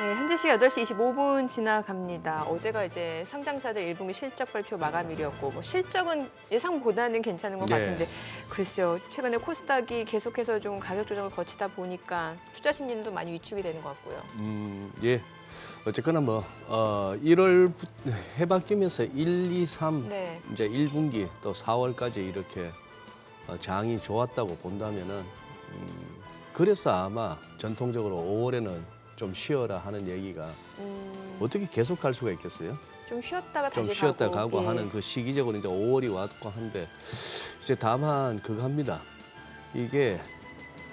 네, 현재 시각 8시 25분 지나갑니다. 어제가 이제 상장사들 1분기 실적 발표 마감일이었고 뭐 실적은 예상보다는 괜찮은 것 네. 같은데 글쎄요. 최근에 코스닥이 계속해서 좀 가격 조정을 거치다 보니까 투자 심리도 많이 위축이 되는 것 같고요. 예. 어쨌거나 뭐 1월 해바뀌면서 1, 2, 3 네. 이제 1분기 또 4월까지 이렇게 장이 좋았다고 본다면은 그래서 아마 전통적으로 5월에는 좀 쉬어라 하는 얘기가 어떻게 계속 갈 수가 있겠어요? 좀 쉬었다가 좀 다시 쉬었다 가고 예. 하는 그 시기적으로 이제 5월이 왔고 한데 이제 다만 그거 합니다. 이게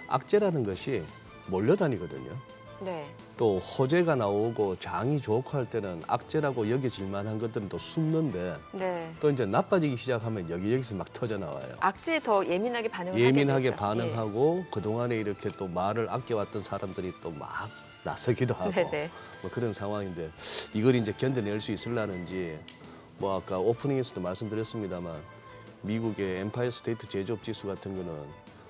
악재라는 것이 몰려다니거든요. 네. 또 호재가 나오고 장이 좋고 할 때는 악재라고 여겨질 만한 것들은 또 숨는데 네. 또 이제 나빠지기 시작하면 여기저기서 막 터져 나와요. 악재에 더 예민하게 반응을 하게 예민하게 되죠. 반응하고 그동안에 이렇게 또 말을 아껴왔던 사람들이 또 막 나서기도 하고 네네. 뭐 그런 상황인데 이걸 이제 견뎌낼 수 있을라는지 뭐 아까 오프닝에서도 말씀드렸습니다만 미국의 엠파이어 스테이트 제조업 지수 같은 거는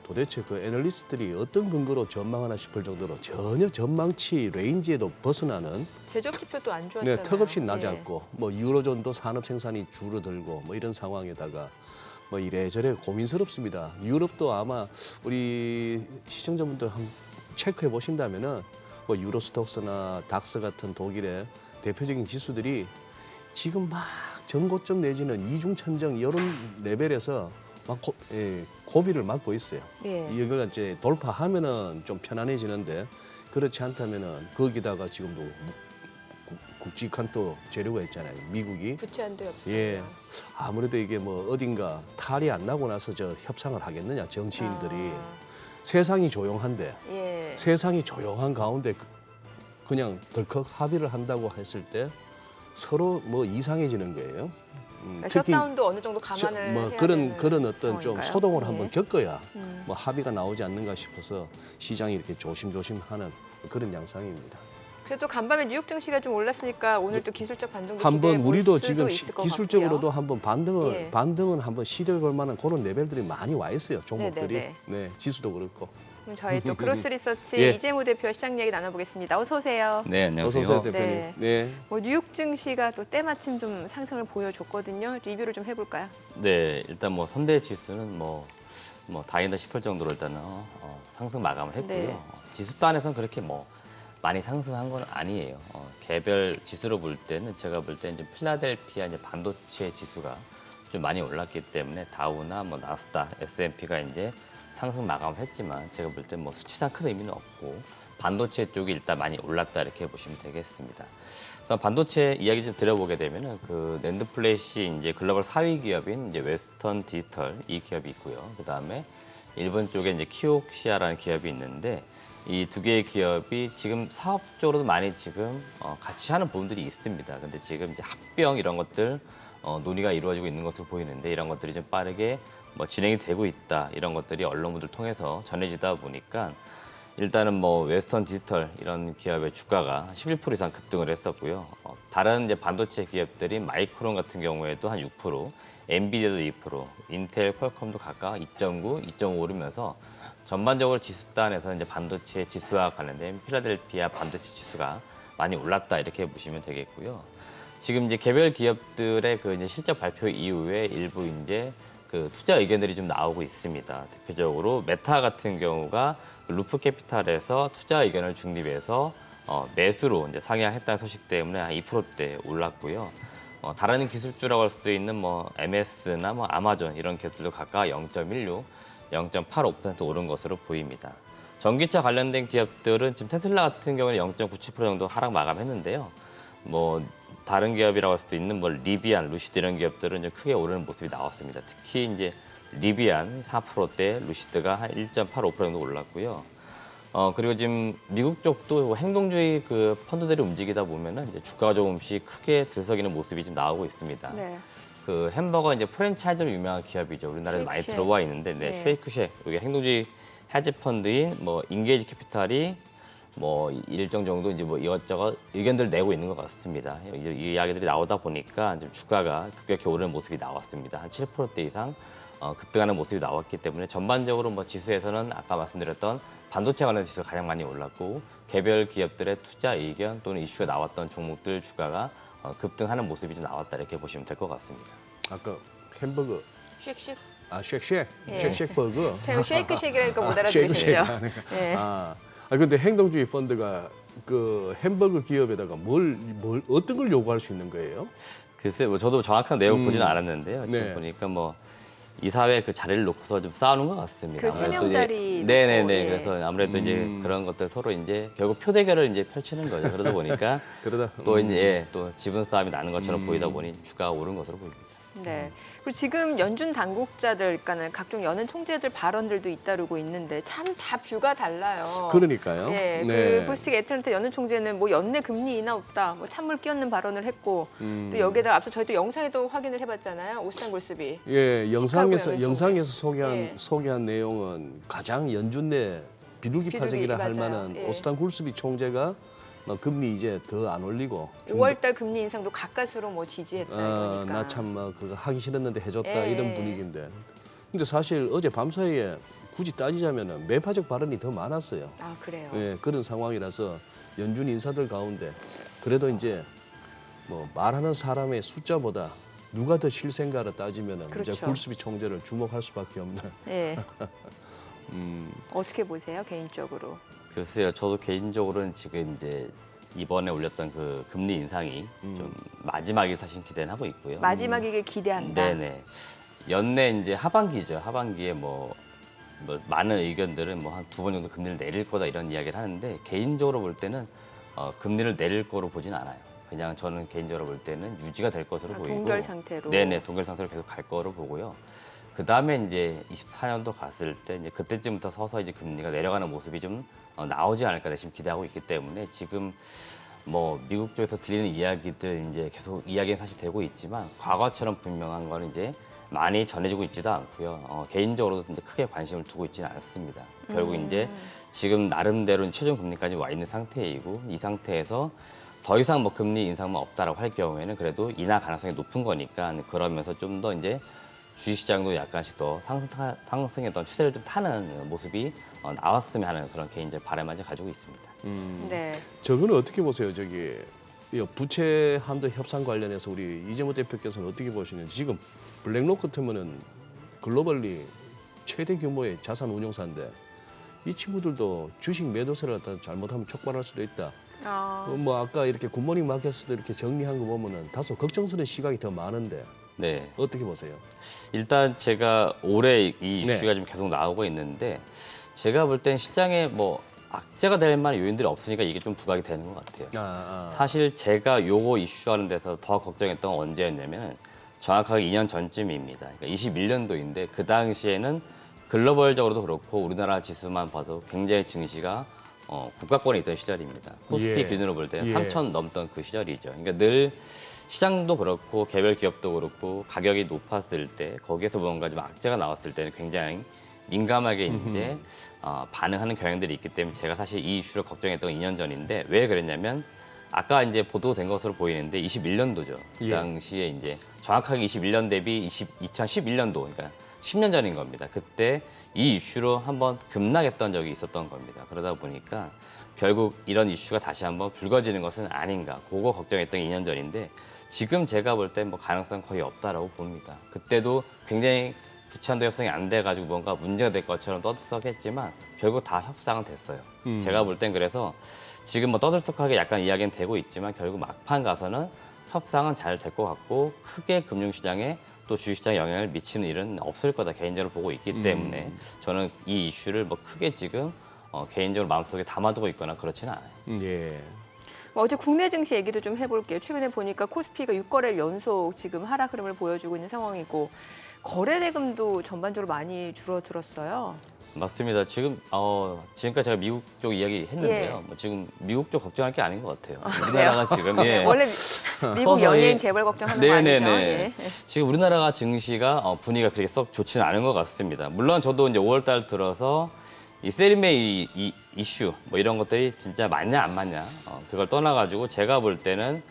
도대체 그 애널리스트들이 어떤 근거로 전망하나 싶을 정도로 전혀 전망치 레인지에도 벗어나는 제조업 지표도 안 좋았잖아요. 네, 턱없이 예. 낮았고 뭐 유로존도 산업 생산이 줄어들고 뭐 이런 상황에다가 뭐 이래저래 고민스럽습니다. 유럽도 아마 우리 시청자분들 한번 체크해 보신다면은 뭐 유로스톡스나 닥스 같은 독일의 대표적인 지수들이 지금 막 전고점 내지는 이중천정 이런 레벨에서 막 고비를 맞고 있어요. 예. 이걸 이제 돌파하면은 좀 편안해지는데 그렇지 않다면은 거기다가 지금도 굵직한 또 재료가 있잖아요. 미국이. 부채한도 없어요. 예. 아무래도 이게 뭐 어딘가 탈이 안 나고 나서 저 협상을 하겠느냐 정치인들이. 세상이 조용한데 예. 세상이 조용한 가운데 그냥 덜컥 합의를 한다고 했을 때 서로 뭐 이상해지는 거예요. 그러니까 셧다운도 어느 정도 감안을 뭐 해야 그런 되는 어떤 좀 상황인가요? 소동을 예. 한번 겪어야 뭐 합의가 나오지 않는가 싶어서 시장이 이렇게 조심조심하는 그런 양상입니다. 그래도 간밤에 뉴욕 증시가 좀 올랐으니까 오늘 또 기술적 반등도 한번 기대해 볼 우리도 수도 지금 있을 것 기술적으로도 같고요. 한번 예. 반등은 한번 시도해 볼 만한 그런 레벨들이 많이 와 있어요. 종목들이. 네네네. 네, 지수도 그렇고. 그럼 저희 또 크로스 리서치 예. 이재모 대표와 시장 이야기 나눠보겠습니다. 어서 오세요. 네, 어서 안녕하세요. 오세요, 대표님. 네. 네. 뭐 뉴욕 증시가 또 때마침 좀 상승을 보여줬거든요. 리뷰를 좀 해볼까요? 네, 일단 뭐 3대 지수는 뭐 다행이다 싶을 정도로 일단은 상승 마감을 했고요. 네. 지수 단에서는 그렇게 뭐 많이 상승한 건 아니에요. 개별 지수로 볼 때는 제가 볼 때 이제 필라델피아 이제 반도체 지수가 좀 많이 올랐기 때문에 다우나 뭐 나스닥, S&P가 이제 상승 마감을 했지만 제가 볼 때 뭐 수치상 큰 의미는 없고 반도체 쪽이 일단 많이 올랐다 이렇게 보시면 되겠습니다. 그래서 반도체 이야기 좀 드려보게 되면은 그 낸드 플래시 이제 글로벌 4위 기업인 이제 웨스턴 디지털 이 기업이 있고요. 그 다음에 일본 쪽에 이제 키옥시아라는 기업이 있는데 이 두 개의 기업이 지금 사업적으로도 많이 지금 같이 하는 부분들이 있습니다. 근데 지금 이제 합병 이런 것들 논의가 이루어지고 있는 것으로 보이는데 이런 것들이 좀 빠르게 뭐 진행이 되고 있다 이런 것들이 언론들을 통해서 전해지다 보니까 일단은 뭐 웨스턴 디지털 이런 기업의 주가가 11% 이상 급등을 했었고요. 다른 이제 반도체 기업들인 마이크론 같은 경우에도 한 6%, 엔비디아도 2%, 인텔, 퀄컴도 각각 2.9, 2.5 오르면서 전반적으로 지수단에서 이제 반도체 지수와 관련된 필라델피아 반도체 지수가 많이 올랐다 이렇게 보시면 되겠고요. 지금 이제 개별 기업들의 그 이제 실적 발표 이후에 일부 이제 그 투자 의견들이 좀 나오고 있습니다. 대표적으로 메타 같은 경우가 루프 캐피탈에서 투자 의견을 중립해서 매수로 이제 상향했다는 소식 때문에 한 2%대 올랐고요. 다른 기술주라고 할 수 있는 뭐 MS나 뭐 아마존 이런 기업들도 각각 0.16, 0.85% 오른 것으로 보입니다. 전기차 관련된 기업들은 지금 테슬라 같은 경우는 0.97% 정도 하락 마감했는데요. 뭐 다른 기업이라고 할 수 있는 뭐 리비안, 루시드 이런 기업들은 좀 크게 오르는 모습이 나왔습니다. 특히 이제 리비안 4%대, 루시드가 한 1.85% 정도 올랐고요. 그리고 지금 미국 쪽도 행동주의 그 펀드들이 움직이다 보면은 이제 주가가 조금씩 크게 들썩이는 모습이 지금 나오고 있습니다. 네. 그 햄버거 이제 프랜차이즈로 유명한 기업이죠. 우리나라에 많이 쉐이크쉑. 들어와 있는데, 네, 네. 쉐이크쉑 이게 행동주의 헤지 펀드인 뭐 인게이지 캐피탈이 뭐 일정 정도 이제 뭐 이것저것 의견들을 내고 있는 것 같습니다. 이제 이 이야기들이 나오다 보니까 좀 주가가 급격히 오르는 모습이 나왔습니다. 한 7%대 이상 급등하는 모습이 나왔기 때문에 전반적으로 뭐 지수에서는 아까 말씀드렸던 반도체 관련 지수가 가장 많이 올랐고 개별 기업들의 투자 의견 또는 이슈가 나왔던 종목들 주가가 급등하는 모습이 좀 나왔다 이렇게 보시면 될 것 같습니다. 아까 햄버거 쉑쉑. 쉑쉑 예. 쉑쉑 버거 제가 쉐이크 쉐이크라니까 못 쉐이크 알아들으셨죠? 쉐이크 하니까. 네. 근데 행동주의 펀드가 그 햄버거 기업에다가 뭘 어떤 걸 요구할 수 있는 거예요? 글쎄, 뭐 저도 정확한 내용 보지는 않았는데요. 지금 네. 보니까 뭐 이사회 그 자리를 놓고서 좀 싸우는 것 같습니다. 그 세 아무래도 명짜리 이제- 네네네. 놓고, 예. 그래서 아무래도 이제 그런 것들 서로 이제 결국 표대결을 이제 펼치는 거죠. 그러다 보니까 그러다 또 이제 또 지분 싸움이 나는 것처럼 보이다 보니 주가가 오른 것으로 보입니다. 네. 그리고 지금 연준 당국자들, 그러니까는 각종 연은 총재들 발언들도 잇따르고 있는데 참 다 뷰가 달라요. 그러니까요. 예, 네. 그 포스틱 애틀랜타 연은 총재는 뭐 연내 금리 인하 없다, 뭐 찬물 끼얹는 발언을 했고 또 여기에다 앞서 저희도 영상에도 확인을 해봤잖아요. 오스탄 골스비. 예, 시카고 영상에서 예. 소개한 내용은 가장 연준 내 비둘기파적이라 할 맞아요. 만한 예. 오스탄 굴스비 총재가 금리 이제 더 안 올리고 5월달 금리 인상도 가까스로 뭐 지지했다 이러니까. 나 참 그거 하기 싫었는데 해줬다 예. 이런 분위기인데 근데 사실 어제 밤사이에 굳이 따지자면 매파적 발언이 더 많았어요. 아 그래요. 예, 그런 상황이라서 연준 인사들 가운데 그래도 이제 뭐 말하는 사람의 숫자보다 누가 더 실생가를 따지면은 그렇죠. 이제 굴스비 총재를 주목할 수밖에 없는. 예. 어떻게 보세요 개인적으로? 글쎄요, 저도 개인적으로는 지금 이제 이번에 올렸던 그 금리 인상이 좀 마지막일 사실 기대는 하고 있고요. 마지막이길 기대한다. 네네. 연내 이제 하반기죠. 하반기에 뭐 많은 의견들은 뭐 한 두 번 정도 금리를 내릴 거다 이런 이야기를 하는데 개인적으로 볼 때는 금리를 내릴 거로 보진 않아요. 그냥 저는 개인적으로 볼 때는 유지가 될 것으로 보이고 동결 상태로. 네네, 동결 상태로 계속 갈 거로 보고요. 그 다음에 이제 24년도 갔을 때 이제 그때쯤부터 서서 이제 금리가 내려가는 모습이 좀 나오지 않을까 지금 기대하고 있기 때문에 지금 뭐 미국 쪽에서 들리는 이야기들 이제 계속 이야기는 사실 되고 있지만 과거처럼 분명한 거는 이제 많이 전해지고 있지도 않고요. 개인적으로도 이제 크게 관심을 두고 있지는 않습니다. 결국 이제 지금 나름대로 최종 금리까지 와 있는 상태이고 이 상태에서 더 이상 뭐 금리 인상만 없다라고 할 경우에는 그래도 인하 가능성이 높은 거니까 그러면서 좀 더 이제 주식시장도 약간씩 더 상승의 어떤 추세를 좀 타는 모습이 나왔으면 하는 그런 개인적 바람을 가지고 있습니다. 네. 저거는 어떻게 보세요? 저기 이 부채 한도 협상 관련해서 우리 이재모 대표께서는 어떻게 보시는지 지금 블랙록 같으면은 글로벌리 최대 규모의 자산 운용사인데 이 친구들도 주식 매도세를 갖다 잘못하면 촉발할 수도 있다. 뭐 아까 이렇게 굿모닝 마켓에서도 이렇게 정리한 거 보면은 다소 걱정스러운 시각이 더 많은데 네. 어떻게 보세요? 일단 제가 올해 이 네. 이슈가 좀 계속 나오고 있는데 제가 볼 땐 시장에 뭐 악재가 될 만한 요인들이 없으니까 이게 좀 부각이 되는 것 같아요. 사실 제가 요거 이슈하는 데서 더 걱정했던 건 언제였냐면 정확하게 2년 전쯤입니다. 그러니까 21년도인데 그 당시에는 글로벌적으로도 그렇고 우리나라 지수만 봐도 굉장히 증시가 국가권에 있던 시절입니다. 코스피 예. 기준으로 볼 때 예. 3천 넘던 그 시절이죠. 그러니까 늘 시장도 그렇고 개별 기업도 그렇고 가격이 높았을 때 거기에서 뭔가 좀 악재가 나왔을 때는 굉장히 민감하게 이제 반응하는 경향들이 있기 때문에 제가 사실 이 이슈를 걱정했던 건 2년 전인데 왜 그랬냐면 아까 이제 보도된 것으로 보이는데 21년도죠. 그 예. 당시에 이제 정확하게 21년 대비 2011년도 그러니까 10년 전인 겁니다. 그때 이 이슈로 한번 급락했던 적이 있었던 겁니다. 그러다 보니까 결국 이런 이슈가 다시 한번 불거지는 것은 아닌가. 그거 걱정했던 게 2년 전인데 지금 제가 볼 땐 뭐 가능성 거의 없다라고 봅니다. 그때도 굉장히 부채한도 협상이 안 돼가지고 뭔가 문제가 될 것처럼 떠들썩했지만 결국 다 협상은 됐어요. 제가 볼 땐 그래서 지금 뭐 떠들썩하게 약간 이야기는 되고 있지만 결국 막판 가서는 협상은 잘 될 것 같고 크게 금융시장에 또 주식시장에 영향을 미치는 일은 없을 거다 개인적으로 보고 있기 때문에 저는 이 이슈를 뭐 크게 지금 개인적으로 마음속에 담아두고 있거나 그렇지는 않아요. 예. 어제 국내 증시 얘기도 좀 해볼게요. 최근에 보니까 코스피가 6거래일 연속 지금 하락 흐름을 보여주고 있는 상황이고 거래 대금도 전반적으로 많이 줄어들었어요. 맞습니다. 지금 지금까지 제가 미국 쪽 이야기 했는데요. 예. 뭐 지금 미국 쪽 걱정할 게 아닌 것 같아요. 우리나라가 지금 예. 원래 미국 서서히- 연예인 재벌 걱정하는 거 아니죠? 네네네. 예. 지금 우리나라가 증시가 분위기가 그렇게 썩 좋지는 않은 것 같습니다. 물론 저도 이제 5월달 들어서 이 세리메이 이 이슈 뭐 이런 것들이 진짜 맞냐 안 맞냐 그걸 떠나가지고 제가 볼 때는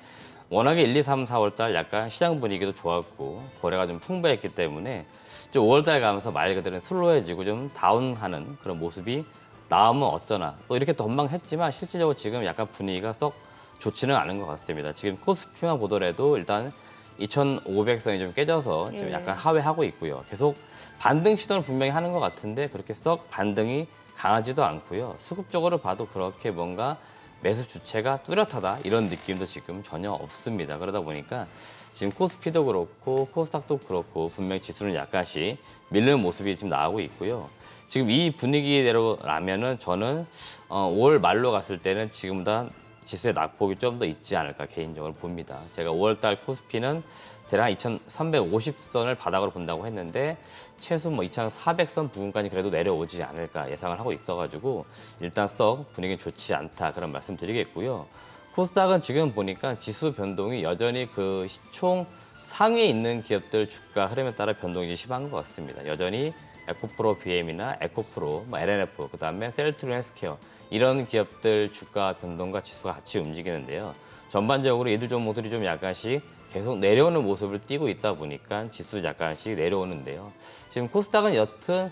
워낙에 1, 2, 3, 4월달 약간 시장 분위기도 좋았고 거래가 좀 풍부했기 때문에 좀 5월달 가면서 말 그대로 슬로해지고 좀 다운하는 그런 모습이 나오면 어쩌나 또 이렇게 또 전망했지만 실질적으로 지금 약간 분위기가 썩 좋지는 않은 것 같습니다. 지금 코스피만 보더라도 일단 2,500선이 좀 깨져서 지금 예. 약간 하회하고 있고요. 계속 반등 시도는 분명히 하는 것 같은데 그렇게 썩 반등이 강하지도 않고요. 수급적으로 봐도 그렇게 뭔가 매수 주체가 뚜렷하다 이런 느낌도 지금 전혀 없습니다. 그러다 보니까 지금 코스피도 그렇고 코스닥도 그렇고 분명히 지수는 약간씩 밀리는 모습이 지금 나오고 있고요. 지금 이 분위기대로라면은 저는 5월 말로 갔을 때는 지금보다 지수의 낙폭이 좀 더 있지 않을까 개인적으로 봅니다. 제가 5월달 코스피는 대략 2,350선을 바닥으로 본다고 했는데 최소 뭐 2,400선 부근까지 그래도 내려오지 않을까 예상을 하고 있어가지고 일단 썩 분위기는 좋지 않다 그런 말씀드리겠고요. 코스닥은 지금 보니까 지수 변동이 여전히 그 시총 상위에 있는 기업들 주가 흐름에 따라 변동이 심한 것 같습니다. 여전히 에코프로 BM이나 에코프로, 뭐 LNF, 그다음에 셀트리온 헬스케어 이런 기업들 주가 변동과 지수가 같이 움직이는데요. 전반적으로 이들 종목들이 좀 약간씩 계속 내려오는 모습을 띠고 있다 보니까 지수 약간씩 내려오는데요. 지금 코스닥은 여튼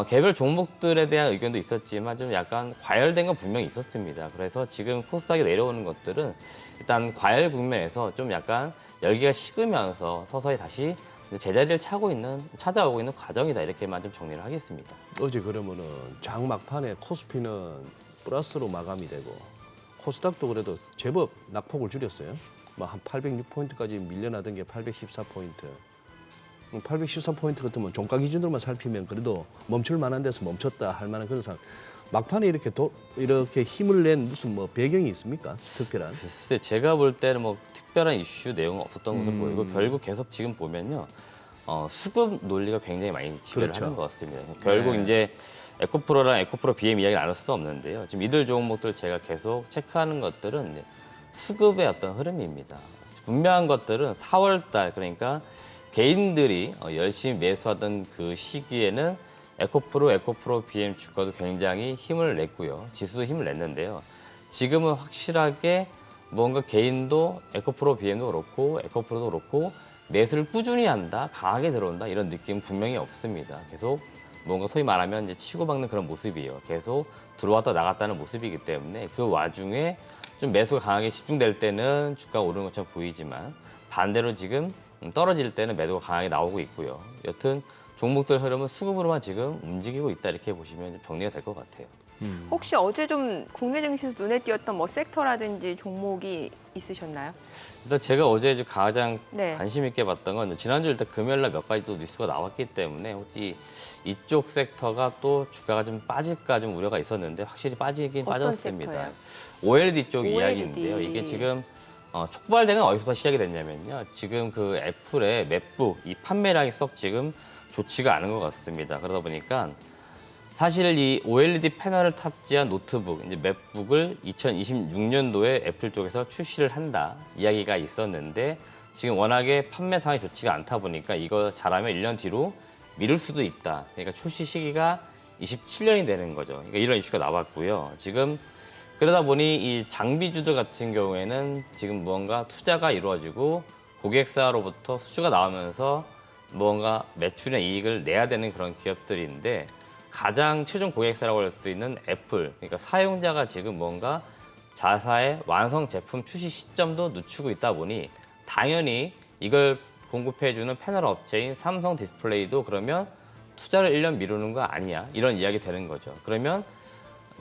개별 종목들에 대한 의견도 있었지만 좀 약간 과열된 건 분명히 있었습니다. 그래서 지금 코스닥이 내려오는 것들은 일단 과열 국면에서 좀 약간 열기가 식으면서 서서히 다시 제자리를 찾아오고 있는 과정이다 이렇게만 좀 정리를 하겠습니다. 어제 그러면은 장 막판에 코스피는 플러스로 마감이 되고 코스닥도 그래도 제법 낙폭을 줄였어요. 뭐 한 806포인트까지 밀려나던 게 814포인트. 814포인트 같으면 종가 기준으로만 살피면 그래도 멈출 만한 데서 멈췄다 할 만한 그런 상황. 막판에 이렇게 힘을 낸 무슨 뭐 배경이 있습니까? 특별한? 글쎄 제가 볼 때는 뭐 특별한 이슈 내용은 없었던 것으로 보이고 결국 계속 지금 보면요 수급 논리가 굉장히 많이 지배를 그렇죠. 하는 것 같습니다. 결국 네. 이제 에코프로랑 에코프로 BM 이야기를 안 할 수 없는데요. 지금 이들 종목들 제가 계속 체크하는 것들은 이제 수급의 어떤 흐름입니다. 분명한 것들은 4월 달 그러니까 개인들이 열심히 매수하던 그 시기에는 에코프로 BM 주가도 굉장히 힘을 냈고요. 지수도 힘을 냈는데요. 지금은 확실하게 뭔가 개인도 에코프로 BM도 그렇고 에코프로도 그렇고 매수를 꾸준히 한다, 강하게 들어온다 이런 느낌은 분명히 없습니다. 계속 뭔가 소위 말하면 이제 치고박는 그런 모습이에요. 계속 들어왔다 나갔다는 모습이기 때문에 그 와중에 좀 매수가 강하게 집중될 때는 주가가 오르는 것처럼 보이지만 반대로 지금 떨어질 때는 매도가 강하게 나오고 있고요. 여튼 종목들 흐름은 수급으로만 지금 움직이고 있다 이렇게 보시면 좀 정리가 될 것 같아요. 혹시 어제 좀 국내 증시에서 눈에 띄었던 뭐 섹터라든지 종목이 있으셨나요? 일단 제가 어제 이제 가장 네. 관심 있게 봤던 건 지난주 일단 금요일 날 몇 가지 또 뉴스가 나왔기 때문에 혹시 이쪽 섹터가 또 주가가 좀 빠질까 좀 우려가 있었는데 확실히 빠지긴 어떤 빠졌습니다. 섹터예요? OLED 쪽 OLED. 이야기인데요. 이게 지금 촉발된 건 어디서 시작이 됐냐면요. 지금 그 애플의 맥북 이 판매량이 썩 지금 좋지가 않은 것 같습니다. 그러다 보니까 사실 이 OLED 패널을 탑재한 노트북, 이제 맥북을 2026년도에 애플 쪽에서 출시를 한다 이야기가 있었는데 지금 워낙에 판매 상황이 좋지가 않다 보니까 이거 잘하면 1년 뒤로 미룰 수도 있다. 그러니까 출시 시기가 27년이 되는 거죠. 그러니까 이런 이슈가 나왔고요. 지금 그러다 보니 이 장비주들 같은 경우에는 지금 무언가 투자가 이루어지고 고객사로부터 수주가 나오면서 무언가 매출이나 이익을 내야 되는 그런 기업들인데 가장 최종 고객사라고 할 수 있는 애플, 그러니까 사용자가 지금 뭔가 자사의 완성 제품 출시 시점도 늦추고 있다 보니 당연히 이걸 공급해주는 패널 업체인 삼성 디스플레이도 그러면 투자를 1년 미루는 거 아니야? 이런 이야기 되는 거죠. 그러면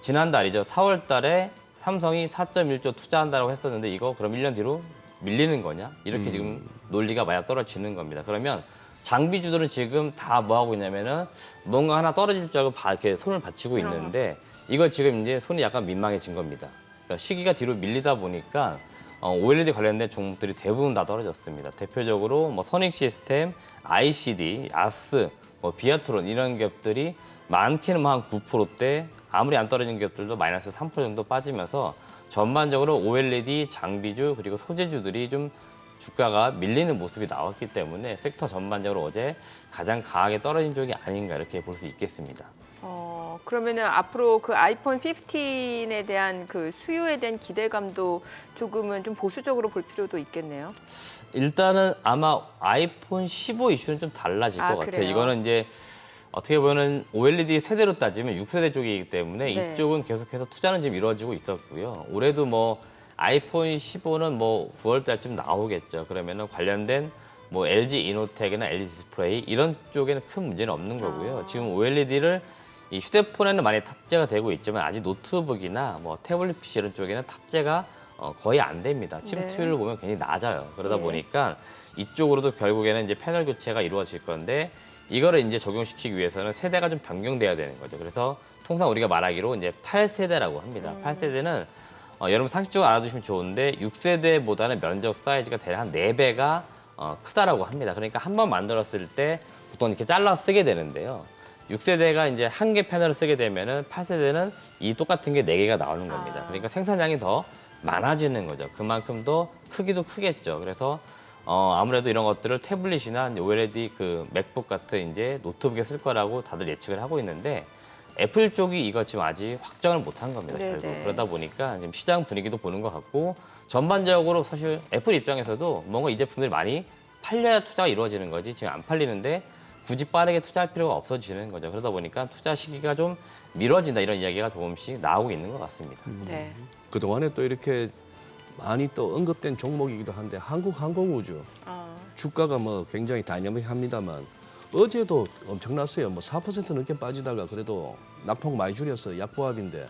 지난달이죠. 4월 달에 삼성이 4.1조 투자한다고 했었는데 이거 그럼 1년 뒤로 밀리는 거냐? 이렇게 지금 논리가 맞아 떨어지는 겁니다. 그러면 장비주들은 지금 다 뭐 하고 있냐면은 뭔가 하나 떨어질 줄 알고 이렇게 손을 받치고 있는데 이거 지금 이제 손이 약간 민망해진 겁니다. 그러니까 시기가 뒤로 밀리다 보니까 OLED 관련된 종목들이 대부분 다 떨어졌습니다. 대표적으로 뭐 선익 시스템, ICD, 야스, 뭐 비아트론 이런 기업들이 많게는 한 9%대, 아무리 안 떨어진 기업들도 마이너스 3% 정도 빠지면서 전반적으로 OLED 장비주 그리고 소재주들이 좀 주가가 밀리는 모습이 나왔기 때문에 섹터 전반적으로 어제 가장 강하게 떨어진 쪽이 아닌가 이렇게 볼 수 있겠습니다. 그러면은 앞으로 그 아이폰 15에 대한 그 수요에 대한 기대감도 조금은 좀 보수적으로 볼 필요도 있겠네요. 일단은 아마 아이폰 15 이슈는 좀 달라질 것 같아요. 그래요? 이거는 이제 어떻게 보면 OLED 세대로 따지면 6세대 쪽이기 때문에 네. 이쪽은 계속해서 투자는 지금 이루어지고 있었고요. 올해도 뭐 아이폰 15는 뭐 9월 달쯤 나오겠죠. 그러면은 관련된 뭐 LG 이노텍이나 LG 디스플레이 이런 쪽에는 큰 문제는 없는 거고요. 지금 OLED를 이 휴대폰에는 많이 탑재가 되고 있지만 아직 노트북이나 뭐 태블릿 PC 이런 쪽에는 탑재가 거의 안 됩니다. 칩 네. 투율을 보면 굉장히 낮아요. 그러다 네. 보니까 이쪽으로도 결국에는 이제 패널 교체가 이루어질 건데 이거를 이제 적용시키기 위해서는 세대가 좀 변경돼야 되는 거죠. 그래서 통상 우리가 말하기로 이제 8세대라고 합니다. 8세대는 여러분 상식적으로 알아두시면 좋은데 6세대보다는 면적 사이즈가 대략 한 4배가 크다라고 합니다. 그러니까 한 번 만들었을 때 보통 이렇게 잘라 쓰게 되는데요. 6세대가 이제 한 개 패널을 쓰게 되면은 8세대는 이 똑같은 게 4개가 나오는 겁니다. 그러니까 생산량이 더 많아지는 거죠. 그만큼 더 크기도 크겠죠. 그래서 아무래도 이런 것들을 태블릿이나 OLED 그 맥북 같은 이제 노트북에 쓸 거라고 다들 예측을 하고 있는데 애플 쪽이 이거 지금 아직 확정을 못 한 겁니다. 네네. 결국 그러다 보니까 지금 시장 분위기도 보는 것 같고 전반적으로 사실 애플 입장에서도 뭔가 이 제품들이 많이 팔려야 투자가 이루어지는 거지 지금 안 팔리는데 굳이 빠르게 투자할 필요가 없어지는 거죠. 그러다 보니까 투자 시기가 좀 미뤄진다 이런 이야기가 조금씩 나오고 있는 것 같습니다. 네. 그동안에 또 이렇게 많이 또 언급된 종목이기도 한데 한국항공우주 주가가 뭐 굉장히 다이나믹합니다만 어제도 엄청났어요. 뭐 4% 넘게 빠지다가 그래도 낙폭 많이 줄여서 약보합인데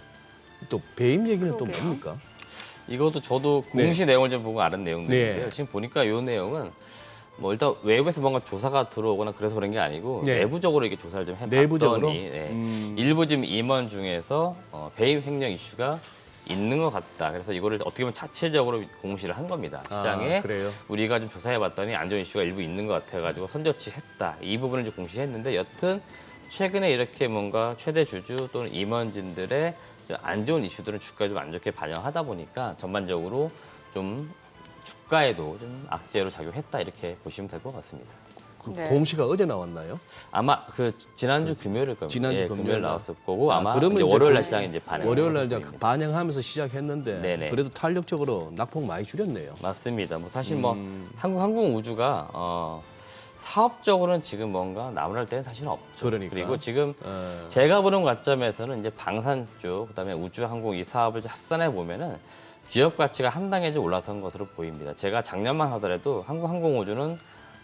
또 배임 얘기는 또 그러게요. 뭡니까? 이것도 저도 네. 공시 내용을 좀 보고 아는 내용들인데요. 네. 지금 보니까 이 내용은 뭐 일단 외부에서 뭔가 조사가 들어오거나 그래서 그런 게 아니고 네. 내부적으로 이렇게 조사를 좀 해봤더니 내부적으로? 일부 지금 임원 중에서 배임 횡령 이슈가 있는 것 같다. 그래서 이거를 어떻게 보면 자체적으로 공시를 한 겁니다. 시장에 그래요? 우리가 좀 조사해봤더니 안 좋은 이슈가 일부 있는 것 같아가지고 선저치했다. 이 부분을 좀 공시했는데 여튼 최근에 이렇게 뭔가 최대 주주 또는 임원진들의 좀 안 좋은 이슈들은 주가에 좀 안 좋게 반영하다 보니까 전반적으로 좀 주가에도 좀 악재로 작용했다 이렇게 보시면 될 것 같습니다. 네. 공시가 어제 나왔나요? 아마 그 지난주 금요일일 겁니다. 지난주 예, 금요일 금요일 날. 나왔을 거고 아마 그러면 이제 이제 월요일 날 그- 시장에 이제 반영. 월요일 날 이제 반영하면서 시작했는데 네네. 그래도 탄력적으로 낙폭 많이 줄였네요. 맞습니다. 뭐 사실 뭐 한국항공우주가 사업적으로는 지금 뭔가 나무랄 때는 사실 없죠. 그러니까. 그리고 지금 어, 제가 보는 관점에서는 이제 방산 쪽, 그다음에 우주항공 이 사업을 좀 합산해 보면은 기업 가치가 한 단계 좀 올라선 것으로 보입니다. 제가 작년만 하더라도 한국항공우주는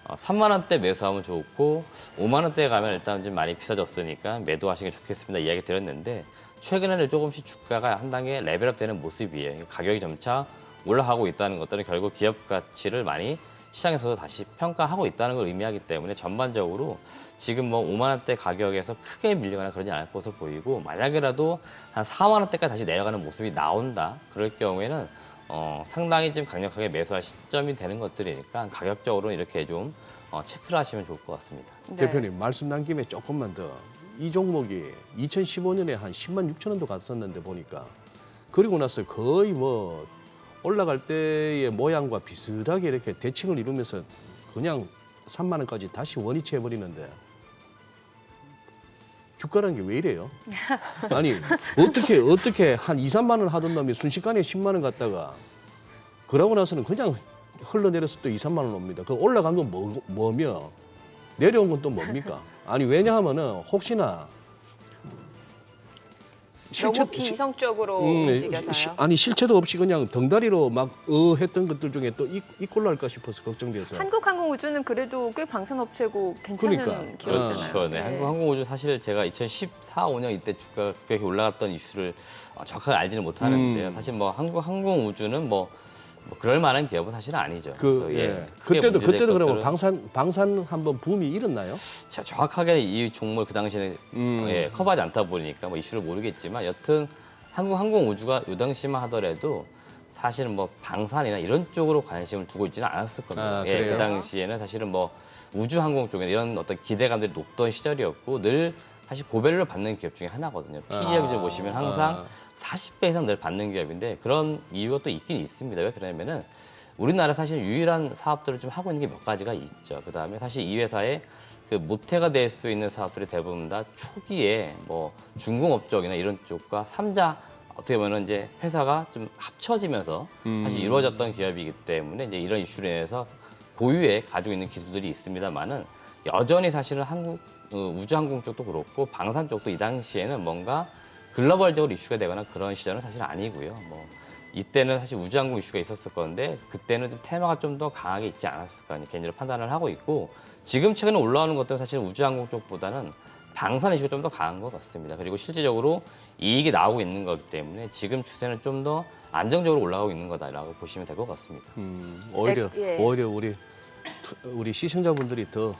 3만 원대 매수하면 좋고 5만 원대에 가면 일단 좀 많이 비싸졌으니까 매도하시는 게 좋겠습니다. 이야기 드렸는데 최근에는 조금씩 주가가 한 단계 레벨업되는 모습이에요. 가격이 점차 올라가고 있다는 것들은 결국 기업 가치를 많이 시장에서도 다시 평가하고 있다는 걸 의미하기 때문에 전반적으로 지금 뭐 5만 원대 가격에서 크게 밀리거나 그러지 않을 것으로 보이고 만약에라도 한 4만 원대까지 다시 내려가는 모습이 나온다. 그럴 경우에는 상당히 좀 강력하게 매수할 시점이 되는 것들이니까 가격적으로 이렇게 좀 체크를 하시면 좋을 것 같습니다. 네. 대표님 말씀 난 김에 조금만 더. 이 종목이 2015년에 한 10만 6천 원도 갔었는데 보니까 그리고 나서 거의 뭐 올라갈 때의 모양과 비슷하게 이렇게 대칭을 이루면서 그냥 3만 원까지 다시 원위치 해버리는데 주가라는 게 왜 이래요? 아니 어떻게 한 2, 3만 원 하던 놈이 순식간에 10만 원 갔다가 그러고 나서는 그냥 흘러내려서 또 2, 3만 원 옵니다. 그 올라간 건 뭐며 내려온 건 또 뭡니까? 아니 왜냐하면은 혹시나 너무 비이성적으로 움직여서요. 아니 실체도 없이 그냥 덩다리로 막 했던 것들 중에 또 이꼴로 할까 싶어서 걱정돼서. 한국항공우주는 그래도 꽤 방산업체고 괜찮은 그러니까. 기업이잖아요. 그렇죠. 네. 한국항공우주 사실 제가 2014, 5년 이때 주가가 그렇게 올라갔던 이슈를 정확하게 알지는 못하는데요. 사실 뭐 한국항공우주는 뭐 그럴 만한 기업은 사실은 아니죠. 그래서 크게 그때도 문제될 그러면 것들은 방산 한번 붐이 일었나요? 제가 정확하게 이 종목을 그 당시에는 커버하지 않다 보니까 뭐 이슈를 모르겠지만 여튼 한국항공우주가 요 당시만 하더라도 사실은 뭐 방산이나 이런 쪽으로 관심을 두고 있지는 않았을 겁니다. 아, 그래요? 그 당시에는 사실은 뭐 우주항공 쪽에 이런 어떤 기대감들이 높던 시절이었고 늘 사실 고밸류를 받는 기업 중에 하나거든요. PE를 보시면 항상 40배 이상 늘 받는 기업인데 그런 이유가 또 있긴 있습니다. 왜 그러냐면은 우리나라 사실 유일한 사업들을 좀 하고 있는 게 몇 가지가 있죠. 그다음에 사실 이 회사의 그 모태가 될 수 있는 사업들이 대부분 다 초기에 뭐 중공업 쪽이나 이런 쪽과 삼자 어떻게 보면 이제 회사가 좀 합쳐지면서 사실 이루어졌던 기업이기 때문에 이제 이런 이슈로 인해서 고유의 가지고 있는 기술들이 있습니다만은 여전히 사실은 한국 우주항공 쪽도 그렇고 방산 쪽도 이 당시에는 뭔가 글로벌적으로 이슈가 되거나 그런 시절은 사실 아니고요. 뭐 이때는 사실 우주항공 이슈가 있었을 건데 그때는 좀 테마가 좀 더 강하게 있지 않았을까 개인적으로 판단을 하고 있고 지금 최근에 올라오는 것들은 사실 우주항공 쪽보다는 방산 이슈가 좀 더 강한 것 같습니다. 그리고 실질적으로 이익이 나오고 있는 거기 때문에 지금 추세는 좀 더 안정적으로 올라가고 있는 거다라고 보시면 될 것 같습니다. 오히려 예. 오히려 우리 시청자분들이 더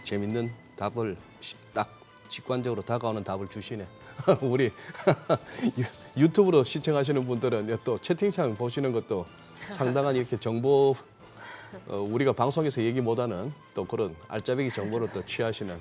재밌는 답을 딱 직관적으로 다가오는 답을 주시네. 우리 유튜브로 시청하시는 분들은 또 채팅창 보시는 것도 상당한 이렇게 정보 우리가 방송에서 얘기 못하는 또 그런 알짜배기 정보를 또 취하시는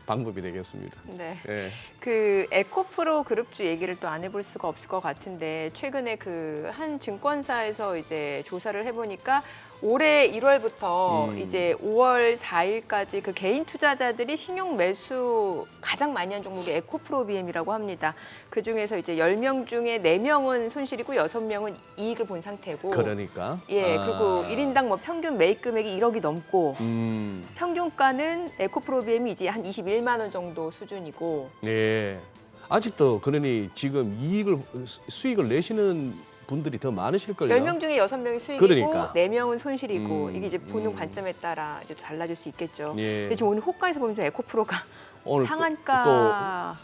방법이 되겠습니다. 네. 예. 그 에코프로 그룹주 얘기를 또 안 해볼 수가 없을 것 같은데 최근에 그 한 증권사에서 이제 조사를 해보니까 올해 1월부터 이제 5월 4일까지 그 개인 투자자들이 신용 매수 가장 많이 한 종목이 에코프로 BM이라고 합니다. 그 중에서 이제 10명 중에 4명은 손실이고 6명은 이익을 본 상태고. 그러니까. 예, 그리고 1인당 뭐 평균 매입 금액이 1억이 넘고 평균가는 에코프로 BM이 이제 한 21만 원 정도 수준이고. 예. 아직도 그러니 지금 수익을 내시는 분들이 더 많으실걸요. 10명 중에 6명이 수익이고 그러니까. 4명은 손실이고 이게 이제 보는 관점에 따라 이제 달라질 수 있겠죠. 예. 근데 지금 오늘 호가에서 보면 에코프로가 오늘 상한가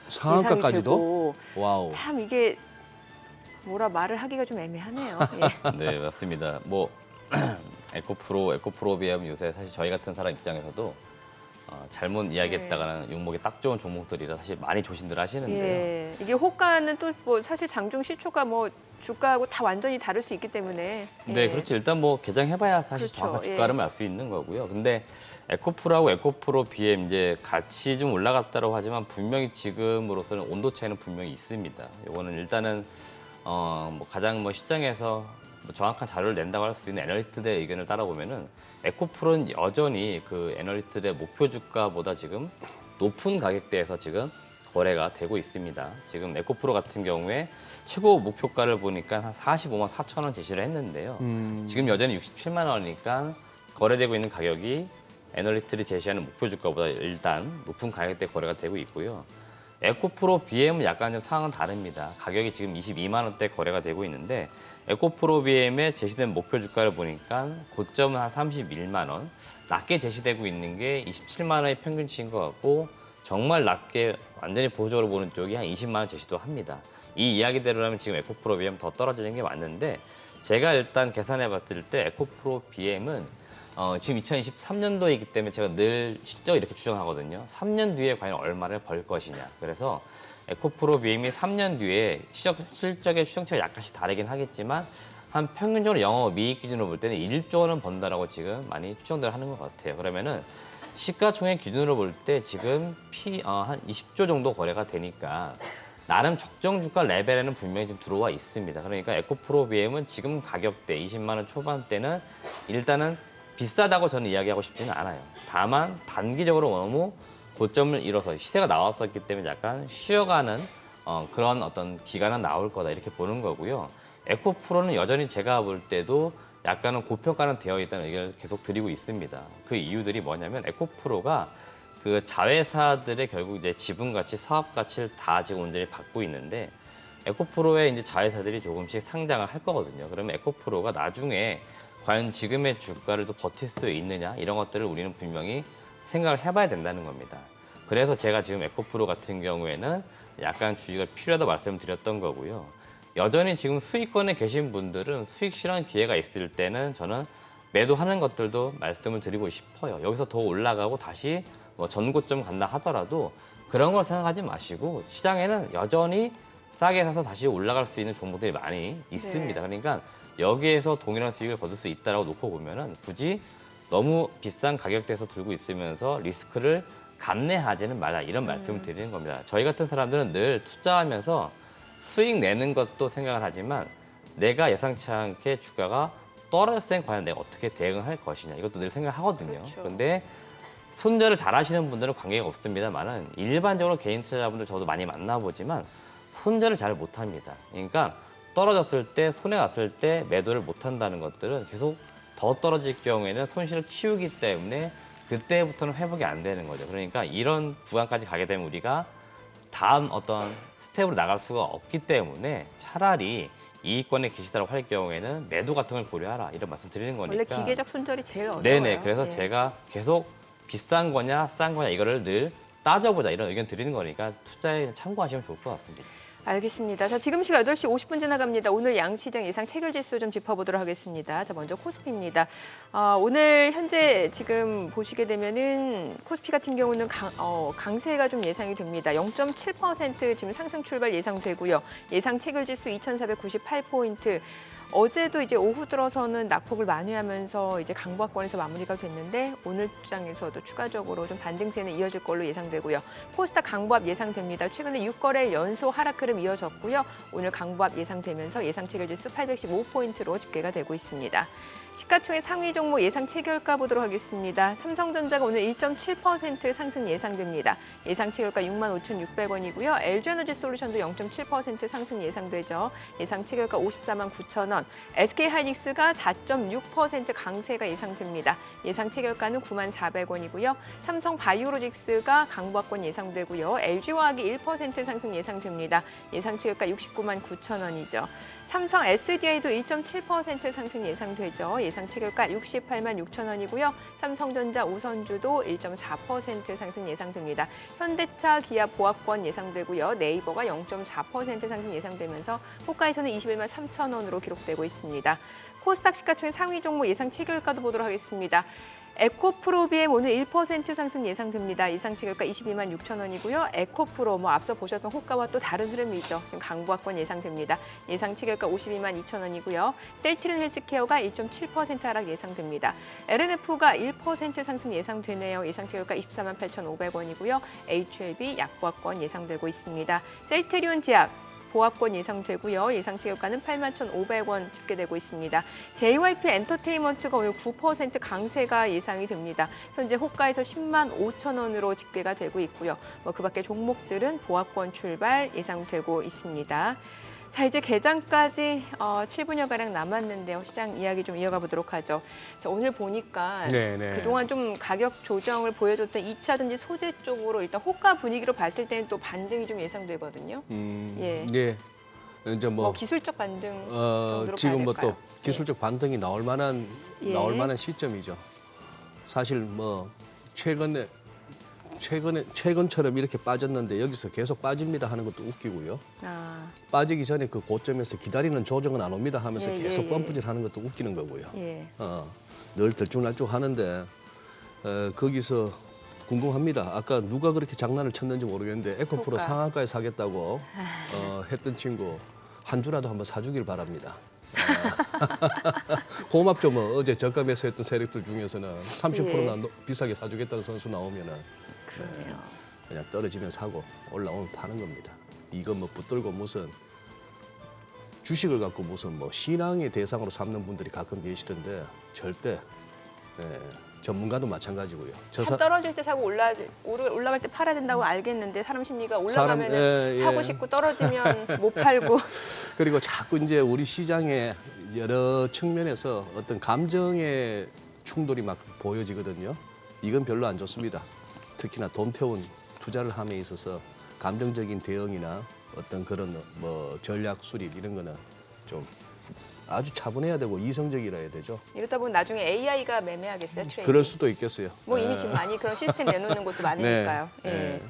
상한가까지도. 예상이 되고 와우. 참 이게 뭐라 말을 하기가 좀 애매하네요. 예. 네, 맞습니다. 뭐 에코프로 비하면 요새 사실 저희 같은 사람 입장에서도 잘못 이야기했다가는 욕먹이 딱 좋은 종목들이라 사실 많이 조심들 하시는데요. 예. 이게 호가는 또 뭐 사실 장중 시초가 뭐 주가하고 다 완전히 다를 수 있기 때문에. 예. 네, 그렇죠. 일단 뭐 개장해봐야 사실 그렇죠. 정확한 예. 주가를 알 수 있는 거고요. 근데 에코프로하고 에코프로 BM 이제 같이 좀 올라갔다고 하지만 분명히 지금으로서는 온도 차이는 분명히 있습니다. 이거는 일단은 뭐 가장 뭐 시장에서 뭐 정확한 자료를 낸다고 할 수 있는 애널리스트들의 의견을 따라보면은 에코프로는 여전히 그 애널리스트들의 목표 주가보다 지금 높은 가격대에서 지금 거래가 되고 있습니다. 지금 에코프로 같은 경우에 최고 목표가를 보니까 한 45만 4천 원 제시를 했는데요. 지금 여전히 67만 원이니까 거래되고 있는 가격이 애널리스트들이 제시하는 목표 주가보다 일단 높은 가격대 거래가 되고 있고요. 에코프로 BM은 약간 좀 상황은 다릅니다. 가격이 지금 22만 원대 거래가 되고 있는데 에코프로 BM의 제시된 목표 주가를 보니까 고점은 한 31만 원, 낮게 제시되고 있는 게 27만 원의 평균치인 것 같고 정말 낮게 완전히 보수적으로 보는 쪽이 한 20만 원 제시도 합니다. 이 이야기대로라면 지금 에코프로 BM 더 떨어지는 게 맞는데 제가 일단 계산해 봤을 때 에코프로 BM은 지금 2023년도이기 때문에 제가 늘 실적 이렇게 추정하거든요. 3년 뒤에 과연 얼마를 벌 것이냐. 그래서 에코프로 BM이 3년 뒤에 실적의 추정치가 약간씩 다르긴 하겠지만 한 평균적으로 영업이익 기준으로 볼 때는 1조 원은 번다라고 지금 많이 추정들 하는 것 같아요. 그러면은 시가총액 기준으로 볼 때 지금 한 20조 정도 거래가 되니까 나름 적정 주가 레벨에는 분명히 지금 들어와 있습니다. 그러니까 에코프로 BM은 지금 가격대 20만 원 초반대는 일단은 비싸다고 저는 이야기하고 싶지는 않아요. 다만 단기적으로 너무 고점을 잃어서 시세가 나왔었기 때문에 약간 쉬어가는 그런 어떤 기간은 나올 거다 이렇게 보는 거고요. 에코프로는 여전히 제가 볼 때도 약간은 고평가는 되어 있다는 의견을 계속 드리고 있습니다. 그 이유들이 뭐냐면 에코프로가 그 자회사들의 결국 이제 지분 가치, 사업 가치를 다 지금 온전히 받고 있는데 에코프로의 이제 자회사들이 조금씩 상장을 할 거거든요. 그러면 에코프로가 나중에 과연 지금의 주가를 또 버틸 수 있느냐 이런 것들을 우리는 분명히 생각을 해봐야 된다는 겁니다. 그래서 제가 지금 에코프로 같은 경우에는 약간 주의가 필요하다 말씀드렸던 거고요. 여전히 지금 수익권에 계신 분들은 수익 실현 기회가 있을 때는 저는 매도하는 것들도 말씀을 드리고 싶어요. 여기서 더 올라가고 다시 뭐 전고점 간다 하더라도 그런 걸 생각하지 마시고 시장에는 여전히 싸게 사서 다시 올라갈 수 있는 종목들이 많이 있습니다. 네. 그러니까 여기에서 동일한 수익을 거둘 수 있다라고 놓고 보면은 굳이 너무 비싼 가격대에서 들고 있으면서 리스크를 감내하지는 말라 이런 말씀을 드리는 겁니다. 저희 같은 사람들은 늘 투자하면서 수익 내는 것도 생각을 하지만 내가 예상치 않게 주가가 떨어졌을 때 과연 내가 어떻게 대응할 것이냐 이것도 늘 생각하거든요. 그렇죠. 그런데 손절을 잘 하시는 분들은 관계가 없습니다만은 일반적으로 개인 투자자분들 저도 많이 만나보지만 손절을 잘 못합니다. 그러니까 떨어졌을 때 손해 났을 때 매도를 못한다는 것들은 계속 더 떨어질 경우에는 손실을 키우기 때문에 그때부터는 회복이 안 되는 거죠. 그러니까 이런 구간까지 가게 되면 우리가 다음 어떤 스텝으로 나갈 수가 없기 때문에 차라리 이익권에 계시다고 할 경우에는 매도 같은 걸 고려하라 이런 말씀 드리는 거니까. 원래 기계적 손절이 제일 어려워요. 네네. 그래서 예. 제가 계속 비싼 거냐 싼 거냐 이거를 늘 따져보자 이런 의견 드리는 거니까 투자에 참고하시면 좋을 것 같습니다. 알겠습니다. 자, 지금 시각 8시 50분 지나갑니다. 오늘 양시장 예상 체결지수 좀 짚어보도록 하겠습니다. 자, 먼저 코스피입니다. 오늘 현재 지금 보시게 되면은 코스피 같은 경우는 강세가 좀 예상이 됩니다. 0.7% 지금 상승 출발 예상되고요. 예상 체결지수 2,498포인트. 어제도 이제 오후 들어서는 낙폭을 만회하면서 이제 강보합권에서 마무리가 됐는데 오늘 장에서도 추가적으로 좀 반등세는 이어질 걸로 예상되고요. 코스닥 강보합 예상됩니다. 최근에 6거래 연소 하락 흐름 이어졌고요. 오늘 강보합 예상되면서 예상 체결지수 815포인트로 집계가 되고 있습니다. 시가총액 상위 종목 예상 체결가 보도록 하겠습니다. 삼성전자가 오늘 1.7% 상승 예상됩니다. 예상 체결가 65,600원이고요. LG에너지솔루션도 0.7% 상승 예상되죠. 예상 체결가 549,000원. SK하이닉스가 4.6% 강세가 예상됩니다. 예상 체결가는 94,000원이고요. 삼성바이오로직스가 강보합권 예상되고요. LG화학이 1% 상승 예상됩니다. 예상 체결가 699,000원이죠. 삼성 SDI도 1.7% 상승 예상되죠. 예상 체결가 686,000원이고요. 삼성전자 우선주도 1.4% 상승 예상됩니다. 현대차 기아 보합권 예상되고요. 네이버가 0.4% 상승 예상되면서 호가에서는 21만 3천원으로 기록되고 있습니다. 코스닥 시가총액 상위 종목 예상 체결가도 보도록 하겠습니다. 에코프로비엠 오늘 1% 상승 예상됩니다. 예상 체결가 22만 6천원이고요. 에코프로 앞서 보셨던 호가와 또 다른 흐름이죠. 지금 강보합권 예상됩니다. 예상 체결가 52만 2천원이고요. 셀트리온 헬스케어가 1.7% 하락 예상됩니다. LNF가 1% 상승 예상되네요. 예상 체결가 24만 8,500원이고요. HLB 약보합권 예상되고 있습니다. 셀트리온 제약 보합권 예상되고요. 예상 체결가는 81,500원 집계되고 있습니다. JYP 엔터테인먼트가 오늘 9% 강세가 예상이 됩니다. 현재 호가에서 10만 5천원으로 집계가 되고 있고요. 그 밖에 종목들은 보합권 출발 예상되고 있습니다. 자, 이제 개장까지 7분여가량 남았는데요. 시장 이야기 좀 이어가 보도록 하죠. 자, 오늘 보니까 네네. 그동안 좀 가격 조정을 보여줬던 2차전지 소재 쪽으로 일단 호가 분위기로 봤을 때는 또 반등이 좀 예상되거든요. 예. 네. 이제 뭐 기술적 반등 정도로 지금 봐야 뭐 될까요? 또 기술적 반등이 나올 만한 예. 시점이죠. 사실 뭐 최근처럼 이렇게 빠졌는데 여기서 계속 빠집니다 하는 것도 웃기고요. 빠지기 전에 그 고점에서 기다리는 조정은 안 옵니다 하면서 예, 계속 예, 펌프질 하는 것도 웃기는 거고요. 예. 늘 들쭉날쭉 하는데 거기서 궁금합니다. 아까 누가 그렇게 장난을 쳤는지 모르겠는데 에코프로 호가. 상한가에 사겠다고 했던 친구 한 주라도 한번 사주길 바랍니다. 고맙죠. 뭐 어제 저가 매수했던 세력들 중에서는 30%나 비싸게 사주겠다는 선수 나오면은 그러네요. 그냥 떨어지면 사고 올라오면 파는 겁니다. 이거 뭐 붙들고 무슨 주식을 갖고 무슨 뭐 신앙의 대상으로 삼는 분들이 가끔 계시던데 절대 전문가도 마찬가지고요. 차 떨어질 때 사고 올라갈 때 팔아야 된다고 알겠는데 사람 심리가 올라가면 사고 싶고 떨어지면 못 팔고. 그리고 자꾸 이제 우리 시장의 여러 측면에서 어떤 감정의 충돌이 막 보여지거든요. 이건 별로 안 좋습니다. 특히나 돈 태운 투자를 함에 있어서 감정적인 대응이나 어떤 그런 뭐 전략 수립 이런 거는 좀 아주 차분해야 되고 이성적이라 해야 되죠. 이러다 보면 나중에 AI가 매매하겠어요, 트레이딩. 그럴 수도 있겠어요. 뭐 이미 지금 많이 그런 시스템 내놓는 것도 많으니까요. 네. 네.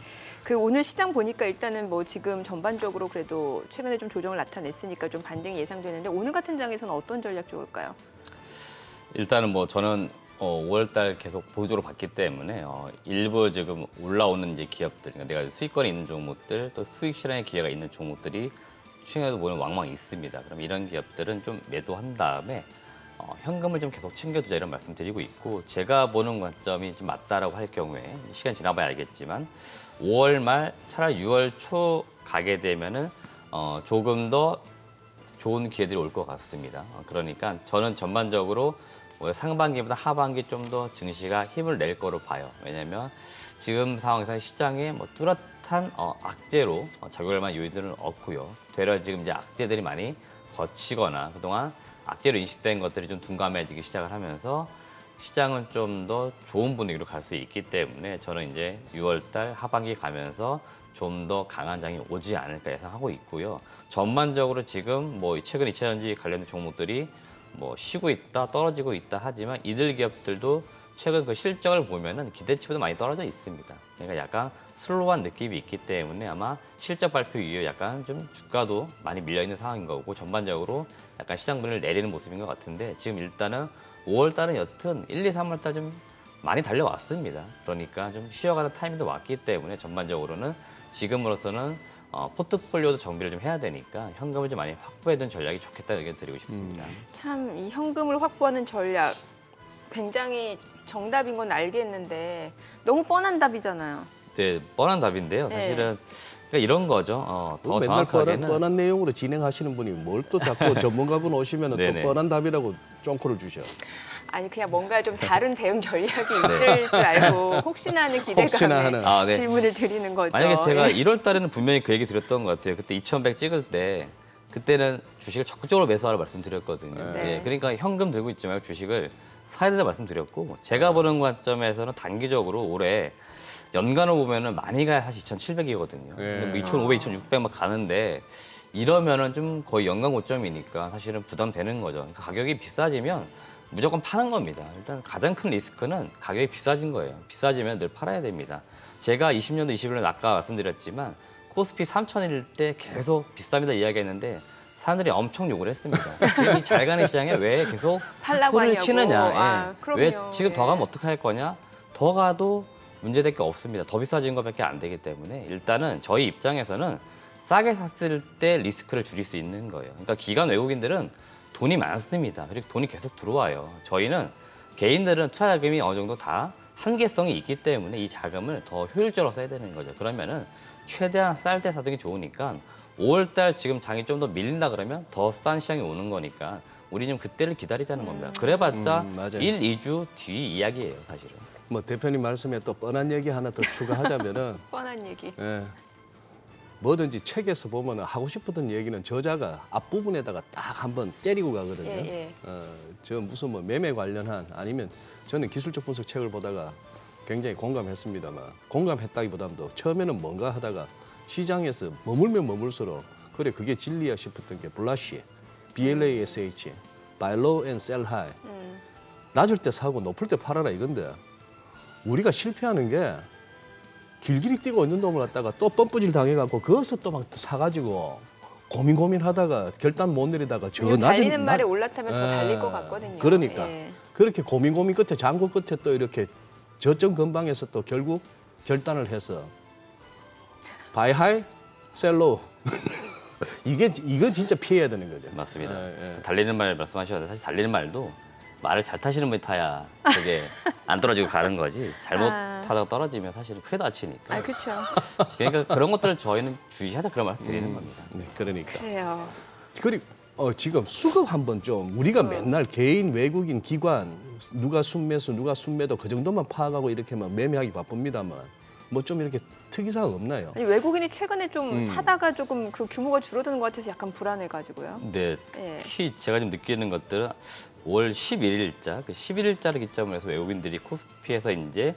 그 오늘 시장 보니까 일단은 뭐 지금 전반적으로 그래도 최근에 좀 조정을 나타냈으니까 좀 반등이 예상되는데 오늘 같은 장에서는 어떤 전략 좋을까요? 일단은 뭐 저는 5월달 계속 보조로 봤기 때문에 일부 지금 올라오는 이제 기업들, 그러니까 내가 수익권이 있는 종목들, 또 수익 실현의 기회가 있는 종목들이 최근에도 보면 왕왕 있습니다. 그럼 이런 기업들은 좀 매도한 다음에 현금을 좀 계속 챙겨두자 이런 말씀드리고 있고 제가 보는 관점이 좀 맞다라고 할 경우에 시간 지나봐야 알겠지만 5월 말 차라리 6월 초 가게 되면은 조금 더 좋은 기회들이 올 것 같습니다. 그러니까 저는 전반적으로 상반기보다 하반기 좀 더 증시가 힘을 낼 거로 봐요. 왜냐하면 지금 상황에서 시장에 뭐 뚜렷한 악재로 작용할 만한 요인들은 없고요. 되려 지금 이제 악재들이 많이 거치거나 그동안 악재로 인식된 것들이 좀 둔감해지기 시작을 하면서 시장은 좀 더 좋은 분위기로 갈 수 있기 때문에 저는 이제 6월달 하반기 가면서 좀 더 강한 장이 오지 않을까 예상하고 있고요. 전반적으로 지금 뭐 최근 2차 전지 관련된 종목들이 뭐 쉬고 있다, 떨어지고 있다 하지만 이들 기업들도 최근 그 실적을 보면은 기대치보다 많이 떨어져 있습니다. 그러니까 약간 슬로우한 느낌이 있기 때문에 아마 실적 발표 이후에 약간 좀 주가도 많이 밀려 있는 상황인 거고 전반적으로 약간 시장 분위기를 내리는 모습인 것 같은데 지금 일단은 5월 달은 여튼 1, 2, 3월 달 좀 많이 달려왔습니다. 그러니까 좀 쉬어가는 타이밍도 왔기 때문에 전반적으로는 지금으로서는 포트폴리오도 정비를 좀 해야 되니까 현금을 좀 많이 확보해둔 전략이 좋겠다는 의견 드리고 싶습니다. 참 이 현금을 확보하는 전략 굉장히 정답인 건 알겠는데 너무 뻔한 답이잖아요. 네, 뻔한 답인데요. 네. 사실은 그러니까 이런 거죠. 더 맨날 정확하게는 뻔한 내용으로 진행하시는 분이 뭘 또 자꾸 전문가분 오시면 또 네네. 뻔한 답이라고 쫑코를 주셔. 아니 그냥 뭔가 좀 다른 대응 전략이 있을 줄 알고 혹시나 하는 혹시나 기대감에 하는. 아, 네. 질문을 드리는 거죠. 만약에 제가 예. 1월 달에는 분명히 그 얘기 드렸던 것 같아요. 그때 2,100 찍을 때 그때는 주식을 적극적으로 매수하라 말씀드렸거든요. 네. 예, 그러니까 현금 들고 있지 말고 주식을 사야 된다 말씀드렸고 제가 보는 관점에서는 단기적으로 올해 연간을 보면은 많이 가야 사실 2,700이거든요. 네. 뭐 2,500, 2,600 막 가는데 이러면은 좀 거의 연간 고점이니까 사실은 부담되는 거죠. 그러니까 가격이 비싸지면 무조건 파는 겁니다. 일단 가장 큰 리스크는 가격이 비싸진 거예요. 비싸지면 늘 팔아야 됩니다. 제가 20년도, 21년도 아까 말씀드렸지만 코스피 3,000일 때 계속 비쌉니다 이야기했는데 사람들이 엄청 욕을 했습니다. 지금 이 잘 가는 시장에 왜 계속 팔라고 소리를 하냐고. 치느냐. 아, 예. 그럼요. 왜 지금 더 예. 가면 어떻게 할 거냐. 더 가도 문제될 게 없습니다. 더 비싸진 것밖에 안 되기 때문에 일단은 저희 입장에서는 싸게 샀을 때 리스크를 줄일 수 있는 거예요. 그러니까 기관 외국인들은 돈이 많습니다. 그리고 돈이 계속 들어와요. 저희는 개인들은 투자 자금이 어느 정도 다 한계성이 있기 때문에 이 자금을 더 효율적으로 써야 되는 거죠. 그러면은 최대한 쌀 때 사두는 게 좋으니까 5월 달 지금 장이 좀 더 밀린다 그러면 더 싼 시장이 오는 거니까 우리 좀 그때를 기다리자는 겁니다. 그래봤자 맞아요. 1, 2주 뒤 이야기예요, 사실은. 뭐 대표님 말씀에 또 뻔한 얘기 하나 더 추가하자면은 뻔한 얘기. 예, 뭐든지 책에서 보면 하고 싶었던 얘기는 저자가 앞부분에다가 딱 한번 때리고 가거든요. 예, 예. 저 무슨 뭐 매매 관련한 아니면 저는 기술적 분석 책을 보다가 굉장히 공감했습니다만 공감했다기보다도 처음에는 뭔가 하다가 시장에서 머물면 머물수록 그래 그게 진리야 싶었던 게 블라시, BLASH, Buy Low and Sell High. 낮을 때 사고 높을 때 팔아라 이건데 우리가 실패하는 게 길길이 뛰고 있는 놈을 갖다가 또 펌프질 당해갖고 거기서 또 막 사가지고 고민하다가 결단 못 내리다가 저 그냥 낮은 달리는 말에 올라타면 더 달릴 것 같거든요. 그러니까 예. 그렇게 고민 끝에 장고 끝에 또 이렇게 저점 근방에서 또 결국 결단을 해서 바이 하이 셀로 이건 진짜 피해야 되는 거죠. 맞습니다. 예, 예. 달리는 말 말씀하셨는데 사실 달리는 말도 말을 잘 타시는 분이 타야 그게 안 떨어지고 가는 거지 잘못 아. 타다가 떨어지면 사실은 크게 다치니까. 아 그렇죠. 그러니까 그런 것들을 저희는 주의하자 그런 말씀 드리는 겁니다. 네, 그러니까. 그래요. 그리고 지금 수급 한번 좀 우리가 맨날 개인 외국인 기관 누가 순매수 누가 순매도 그 정도만 파악하고 이렇게만 매매하기 바쁩니다만 뭐 좀 이렇게 특이사항 없나요? 아니 외국인이 최근에 좀 사다가 조금 그 규모가 줄어드는 것 같아서 약간 불안해가지고요. 근데 예. 특히 제가 좀 느끼는 것들은 5월 11일자, 그 11일자를 기점으로 해서 외국인들이 코스피에서 이제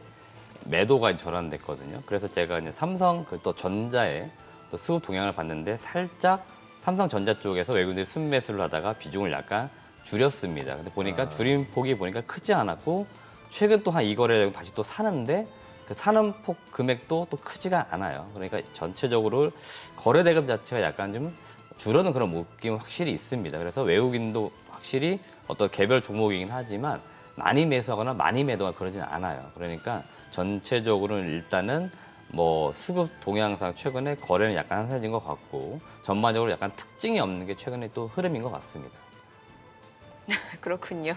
매도가 전환됐거든요. 그래서 제가 이제 삼성 또 전자의 또 수급 동향을 봤는데 살짝 삼성전자 쪽에서 외국인들이 순매수를 하다가 비중을 약간 줄였습니다. 근데 보니까 줄인 폭이 보니까 크지 않았고 최근 또 한 이 거래 정도 다시 또 사는데 그 사는 폭 금액도 또 크지가 않아요. 그러니까 전체적으로 거래 대금 자체가 약간 좀 줄어든 그런 느낌은 확실히 있습니다. 그래서 외국인도 확실히 어떤 개별 종목이긴 하지만 많이 매수하거나 많이 매도가 그러진 않아요. 그러니까 전체적으로는 일단은 뭐 수급 동향상 최근에 거래는 약간 한산해진 것 같고 전반적으로 약간 특징이 없는 게 최근에 또 흐름인 것 같습니다. 그렇군요.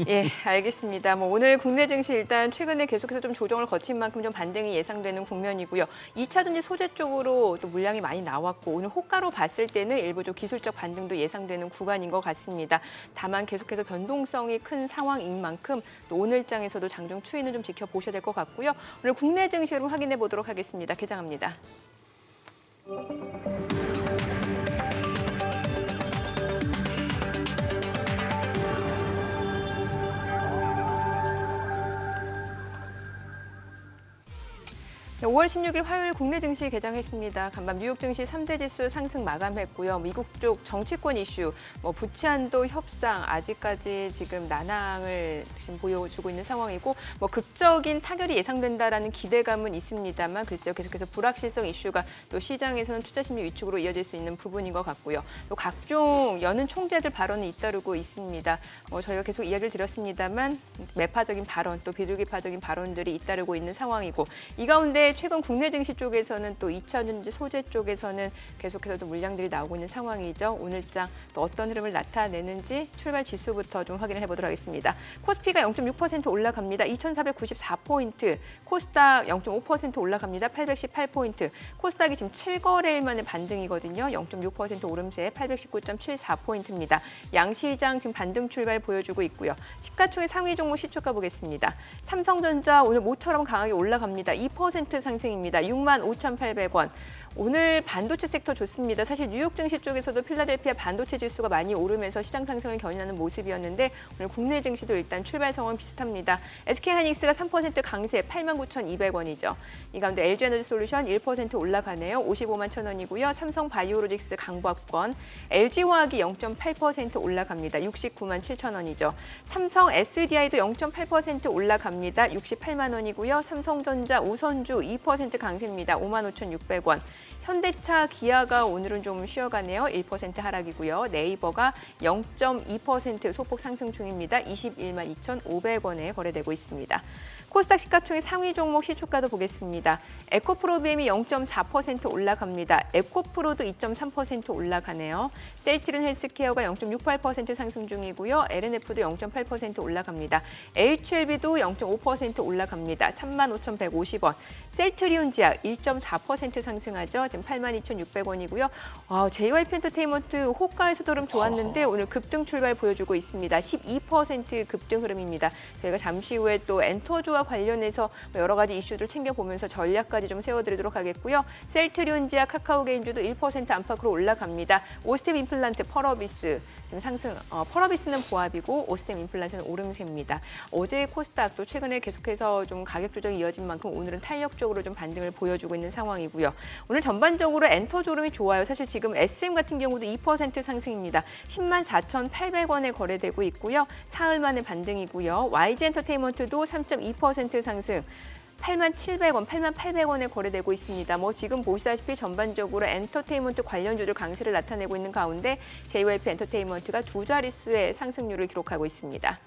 예, 알겠습니다. 뭐 오늘 국내 증시 일단 최근에 계속해서 좀 조정을 거친 만큼 좀 반등이 예상되는 국면이고요. 2차 전지 소재 쪽으로 또 물량이 많이 나왔고 오늘 호가로 봤을 때는 일부 좀 기술적 반등도 예상되는 구간인 것 같습니다. 다만 계속해서 변동성이 큰 상황인 만큼 또 오늘장에서도 장중 추이는 좀 지켜보셔야 될 것 같고요. 오늘 국내 증시를 확인해 보도록 하겠습니다. 개장합니다. 5월 16일 화요일 국내 증시 개장했습니다. 간밤 뉴욕 증시 3대 지수 상승 마감했고요. 미국 쪽 정치권 이슈, 부채 한도 협상 아직까지 지금 난항을 지금 보여주고 있는 상황이고 극적인 타결이 예상된다라는 기대감은 있습니다만 글쎄요 계속해서 불확실성 이슈가 또 시장에서는 투자 심리 위축으로 이어질 수 있는 부분인 것 같고요. 또 각종 여는 총재들 발언이 잇따르고 있습니다. 저희가 계속 이야기를 드렸습니다만 매파적인 발언 또 비둘기파적인 발언들이 잇따르고 있는 상황이고 이 가운데 최근 국내 증시 쪽에서는 또 2차 전지 소재 쪽에서는 계속해서 또 물량들이 나오고 있는 상황이죠. 오늘장 또 어떤 흐름을 나타내는지 출발 지수부터 좀 확인을 해보도록 하겠습니다. 코스피가 0.6% 올라갑니다. 2,494포인트. 코스닥 0.5% 올라갑니다. 818포인트. 코스닥이 지금 7거래일 만에 반등이거든요. 0.6% 오름세 819.74포인트입니다. 양시장 지금 반등 출발 보여주고 있고요. 시가총액 상위 종목 시초가 보겠습니다. 삼성전자 오늘 모처럼 강하게 올라갑니다. 2% 상승입니다. 65,800원. 오늘 반도체 섹터 좋습니다. 사실 뉴욕 증시 쪽에서도 필라델피아 반도체 지수가 많이 오르면서 시장 상승을 견인하는 모습이었는데 오늘 국내 증시도 일단 출발 상황 비슷합니다. SK하이닉스가 3% 강세 89,200원이죠. 이 가운데 LG에너지솔루션 1% 올라가네요. 55만 1,000원이고요. 삼성바이오로직스 강박권, LG화학이 0.8% 올라갑니다. 69만 7,000원이죠. 삼성 SDI도 0.8% 올라갑니다. 68만 원이고요. 삼성전자 우선주 2% 강세입니다. 55,600원. 현대차, 기아가 오늘은 좀 쉬어가네요. 1% 하락이고요. 네이버가 0.2% 소폭 상승 중입니다. 21만 2,500원에 거래되고 있습니다. 코스닥 시가총액 상위 종목 시초가도 보겠습니다. 에코프로비엠이 0.4% 올라갑니다. 에코프로도 2.3% 올라가네요. 셀트린 헬스케어가 0.68% 상승 중이고요. LNF도 0.8% 올라갑니다. HLB도 0.5% 올라갑니다. 35,150원. 셀트리온지약 1.4% 상승하죠. 지금 82,600원이고요. JYP 엔터테인먼트 호가에서도 흐름 좋았는데 오늘 급등 출발 보여주고 있습니다. 12% 급등 흐름입니다. 저희가 잠시 후에 또 엔터주와 관련해서 여러 가지 이슈들 챙겨보면서 전략까지 좀 세워드리도록 하겠고요. 셀트리온지약 카카오게임주도 1% 안팎으로 올라갑니다. 오스템 임플란트 펄어비스 지금 상승, 펄어비스는 보합이고 오스템 임플란트는 오름세입니다. 어제 코스닥도 최근에 계속해서 좀 가격 조정이 이어진 만큼 오늘은 탄력적으로 좀 반등을 보여주고 있는 상황이고요. 오늘 전반적으로 엔터주 흐름이 좋아요. 사실 지금 SM 같은 경우도 2% 상승입니다. 10만 4,800원에 거래되고 있고요. 사흘 만에 반등이고요. YG 엔터테인먼트도 3.2% 상승. 8만 700원, 8만 800원에 거래되고 있습니다. 지금 보시다시피 전반적으로 엔터테인먼트 관련주들 강세를 나타내고 있는 가운데 JYP 엔터테인먼트가 두 자릿수의 상승률을 기록하고 있습니다.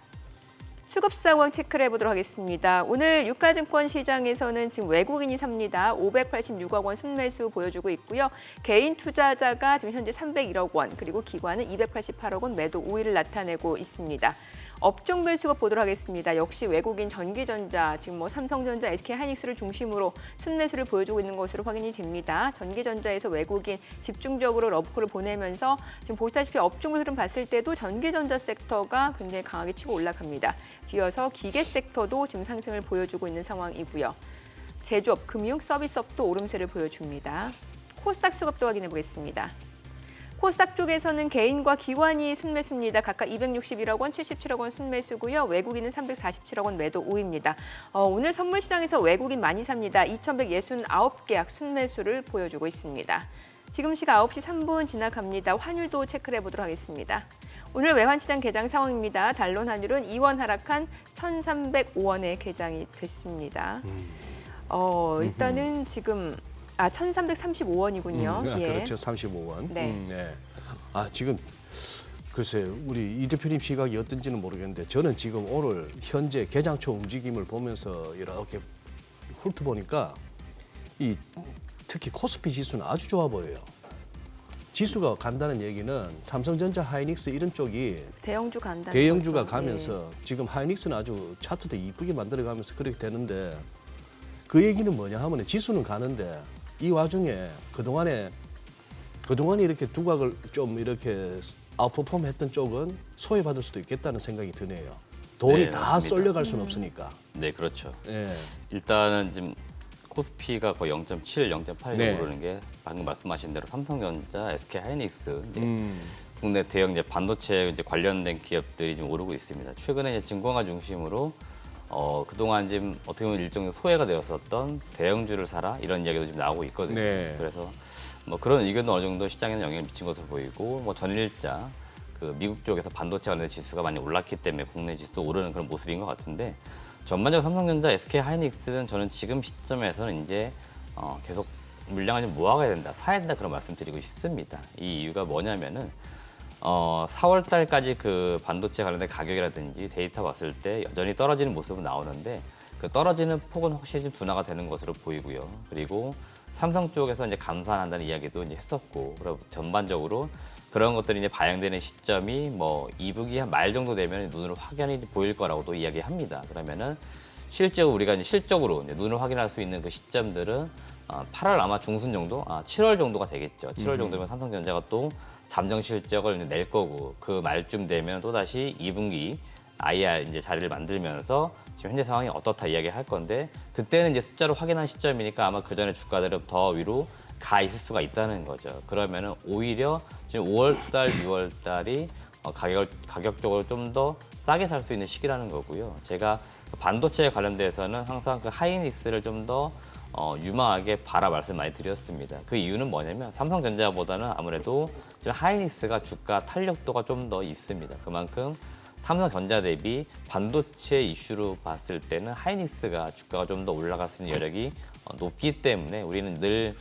수급 상황 체크를 해보도록 하겠습니다. 오늘 유가증권 시장에서는 지금 외국인이 삽니다. 586억 원 순매수 보여주고 있고요. 개인 투자자가 지금 현재 301억 원, 그리고 기관은 288억 원 매도 우위를 나타내고 있습니다. 업종별 수급 보도록 하겠습니다. 역시 외국인 전기전자, 지금 삼성전자, SK하이닉스를 중심으로 순매수를 보여주고 있는 것으로 확인이 됩니다. 전기전자에서 외국인 집중적으로 러브콜을 보내면서 지금 보시다시피 업종별 흐름 봤을 때도 전기전자 섹터가 굉장히 강하게 치고 올라갑니다. 뒤어서 기계 섹터도 지금 상승을 보여주고 있는 상황이고요. 제조업, 금융, 서비스업도 오름세를 보여줍니다. 코스닥 수급도 확인해 보겠습니다. 코스닥 쪽에서는 개인과 기관이 순매수입니다. 각각 261억 원, 77억 원 순매수고요. 외국인은 347억 원 매도 우위입니다. 오늘 선물 시장에서 외국인 많이 삽니다. 2,169계약 순매수를 보여주고 있습니다. 지금 시각 9시 3분 지나갑니다. 환율도 체크를 해보도록 하겠습니다. 오늘 외환시장 개장 상황입니다. 달러 환율은 2원 하락한 1,305원에 개장이 됐습니다. 일단은 지금 1,335원이군요. 예. 그렇죠. 35원. 네. 네. 지금 글쎄요. 우리 이 대표님 시각이 어떤지는 모르겠는데 저는 지금 오늘 현재 개장초 움직임을 보면서 이렇게 훑어보니까 특히 코스피 지수는 아주 좋아 보여요. 지수가 간다는 얘기는 삼성전자, 하이닉스 이런 쪽이 대형주 간다는 대형주가 거죠. 가면서 지금 하이닉스는 아주 차트도 이쁘게 만들어가면서 그렇게 되는데 그 얘기는 뭐냐 하면 지수는 가는데 이 와중에 그동안에 이렇게 두각을 좀 이렇게 아웃퍼폼 했던 쪽은 소외받을 수도 있겠다는 생각이 드네요. 돈이 네, 다 맞습니다. 쏠려갈 수는 없으니까. 네, 그렇죠. 네. 일단은 지금 코스피가 거의 0.7, 0.8 네. 오르는 게 방금 말씀하신 대로 삼성전자, SK하이닉스 이제 국내 대형 이제 반도체 이제 관련된 기업들이 좀 오르고 있습니다. 최근에 이제 증권가 중심으로 그동안 지금 어떻게 보면 일종의 소외가 되었었던 대형주를 사라 이런 이야기도 지금 나오고 있거든요. 네. 그래서 뭐 그런 의견도 어느 정도 시장에는 영향을 미친 것으로 보이고 뭐 전일자 그 미국 쪽에서 반도체 관련 지수가 많이 올랐기 때문에 국내 지수도 오르는 그런 모습인 것 같은데 전반적으로 삼성전자, SK 하이닉스는 저는 지금 시점에서는 이제 계속 물량을 좀 모아가야 된다, 사야 된다 그런 말씀드리고 싶습니다. 이 이유가 뭐냐면은 4월 달까지 그 반도체 관련된 가격이라든지 데이터 봤을 때 여전히 떨어지는 모습은 나오는데 그 떨어지는 폭은 확실히 좀 둔화가 되는 것으로 보이고요. 그리고 삼성 쪽에서 이제 감산한다는 이야기도 이제 했었고, 그리고 전반적으로 그런 것들이 이제 반영되는 시점이 뭐 2분기 한 말 정도 되면 눈으로 확연히 보일 거라고도 이야기합니다. 그러면은 실제로 우리가 이제 실적으로 이제 눈으로 확인할 수 있는 그 시점들은 8월 아마 중순 정도, 7월 정도가 되겠죠. 7월 정도면 삼성전자가 또 잠정 실적을 이제 낼 거고 그 말쯤 되면 또 다시 2분기 IR 이제 자리를 만들면서 지금 현재 상황이 어떻다 이야기할 건데 그때는 이제 숫자로 확인한 시점이니까 아마 그 전에 주가들은 더 위로 가 있을 수가 있다는 거죠. 그러면은 오히려 지금 5월달, 6월달이 가격적으로 좀 더 싸게 살 수 있는 시기라는 거고요. 제가 반도체에 관련돼서는 항상 그 하이닉스를 좀 더 유망하게 바라 말씀 많이 드렸습니다. 그 이유는 뭐냐면 삼성전자보다는 아무래도 지금 하이닉스가 주가 탄력도가 좀 더 있습니다. 그만큼 삼성전자 대비 반도체 이슈로 봤을 때는 하이닉스가 주가가 좀 더 올라갈 수 있는 여력이 높기 때문에 우리는 늘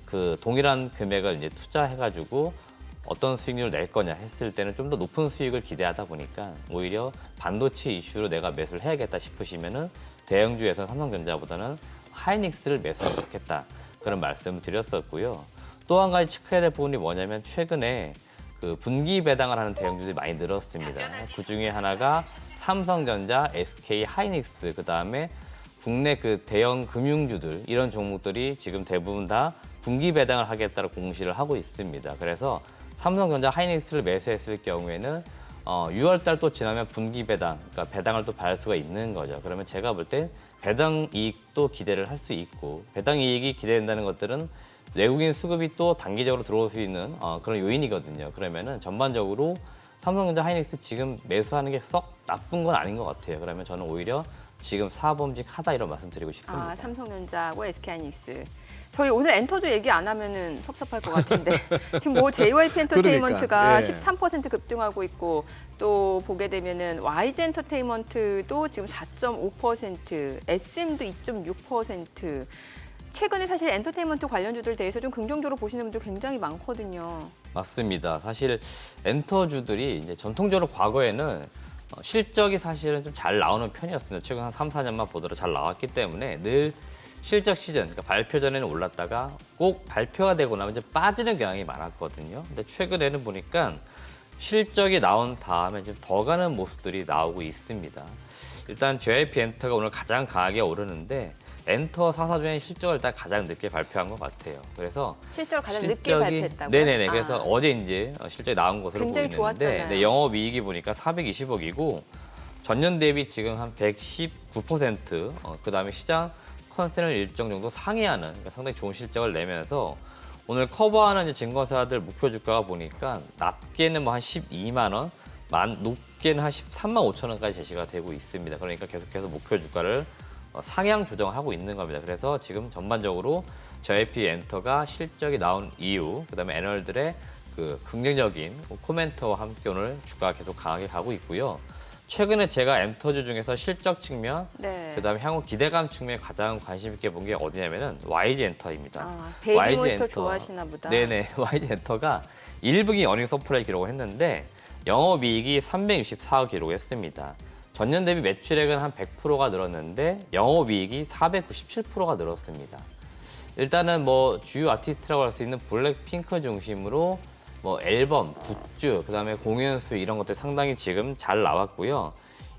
그 동일한 금액을 이제 투자해가지고 어떤 수익률을 낼 거냐 했을 때는 좀 더 높은 수익을 기대하다 보니까 오히려 반도체 이슈로 내가 매수를 해야겠다 싶으시면은 대형주에서는 삼성전자보다는 하이닉스를 매수하면 좋겠다 그런 말씀을 드렸었고요. 또 한 가지 체크해야 될 부분이 뭐냐면 최근에 그 분기 배당을 하는 대형주들이 많이 늘었습니다. 그 중에 하나가 삼성전자, SK 하이닉스, 그 다음에 국내 그 대형 금융주들 이런 종목들이 지금 대부분 다 분기 배당을 하겠다고 공시를 하고 있습니다. 그래서 삼성전자 하이닉스를 매수했을 경우에는 6월 달 또 지나면 분기 배당, 그러니까 배당을 또 받을 수가 있는 거죠. 그러면 제가 볼 땐 배당 이익도 기대를 할 수 있고 배당 이익이 기대된다는 것들은 외국인 수급이 또 단기적으로 들어올 수 있는 그런 요인이거든요. 그러면은 전반적으로 삼성전자 하이닉스 지금 매수하는 게 썩 나쁜 건 아닌 것 같아요. 그러면 저는 오히려 지금 사범직하다 이런 말씀드리고 싶습니다. 삼성전자하고 SK하이닉스. 저희 오늘 엔터주 얘기 안 하면은 섭섭할 것 같은데 지금 뭐 JYP 엔터테인먼트가 그러니까, 예. 13% 급등하고 있고 또 보게 되면은 YG 엔터테인먼트도 지금 4.5%, SM도 2.6%. 최근에 사실 엔터테인먼트 관련주들 대해서 좀 긍정적으로 보시는 분들 굉장히 많거든요. 맞습니다. 사실 엔터주들이 이제 전통적으로 과거에는 실적이 사실은 좀 잘 나오는 편이었습니다. 최근 한 3, 4년만 보더라도 잘 나왔기 때문에 늘 실적 시즌, 그러니까 발표 전에는 올랐다가 꼭 발표가 되고 나면 이제 빠지는 경향이 많았거든요. 근데 최근에는 보니까 실적이 나온 다음에 지금 더 가는 모습들이 나오고 있습니다. 일단 JYP 엔터가 오늘 가장 강하게 오르는데 엔터 4사 중에 실적을 일단 가장 늦게 발표한 것 같아요. 그래서 실적을 가장 늦게 발표했다고요? 네네네. 그래서 어제 이제 실적이 나온 것으로 굉장히 보이는데 좋았잖아요. 네, 영업이익이 보니까 420억이고 전년 대비 지금 한 119%, 그다음에 시장 컨센을 일정 정도 상회하는 그러니까 상당히 좋은 실적을 내면서 오늘 커버하는 이제 증권사들 목표 주가가 보니까 낮게는 뭐 한 12만 원, 높게는 한 13만 5천 원까지 제시가 되고 있습니다. 그러니까 계속해서 목표 주가를 상향 조정하고 있는 겁니다. 그래서 지금 전반적으로 JYP 엔터가 실적이 나온 이유, 그다음에 애널들의 그 긍정적인 코멘트와 함께 오늘 주가가 계속 강하게 가고 있고요. 최근에 제가 엔터주 중에서 실적 측면, 네. 그다음에 향후 기대감 측면에 가장 관심 있게 본 게 어디냐면은 YG 엔터입니다. 베이비 YG 몬스터 엔터. 좋아하시나 보다. 네네. YG 엔터가 1분기 어닝 서프라이 기록을 했는데 영업이익이 364억 기록했습니다. 전년 대비 매출액은 한 100%가 늘었는데 영업이익이 497%가 늘었습니다. 일단은 뭐 주요 아티스트라고 할 수 있는 블랙핑크 중심으로 뭐 앨범, 굿즈, 그다음에 공연 수 이런 것들 상당히 지금 잘 나왔고요.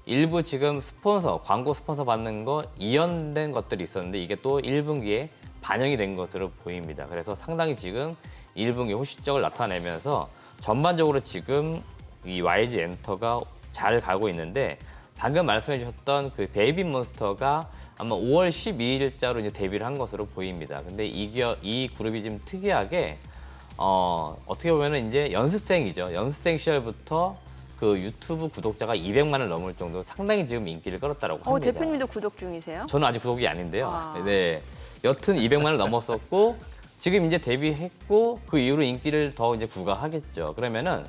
일부 지금 스폰서, 광고 스폰서 받는 거 이연된 것들이 있었는데 이게 또 1분기에 반영이 된 것으로 보입니다. 그래서 상당히 지금 1분기 호실적을 나타내면서 전반적으로 지금 이 YG 엔터가 잘 가고 있는데 방금 말씀해 주셨던 그 베이비 몬스터가 아마 5월 12일자로 이제 데뷔를 한 것으로 보입니다. 근데 이 그룹이 지금 특이하게 어떻게 보면은 이제 연습생이죠. 연습생 시절부터 그 유튜브 구독자가 200만을 넘을 정도로 상당히 지금 인기를 끌었다라고 합니다. 대표님도 구독 중이세요? 저는 아직 구독이 아닌데요. 아. 네. 여튼 200만을 넘었었고 지금 이제 데뷔했고 그 이후로 인기를 더 이제 구가하겠죠. 그러면은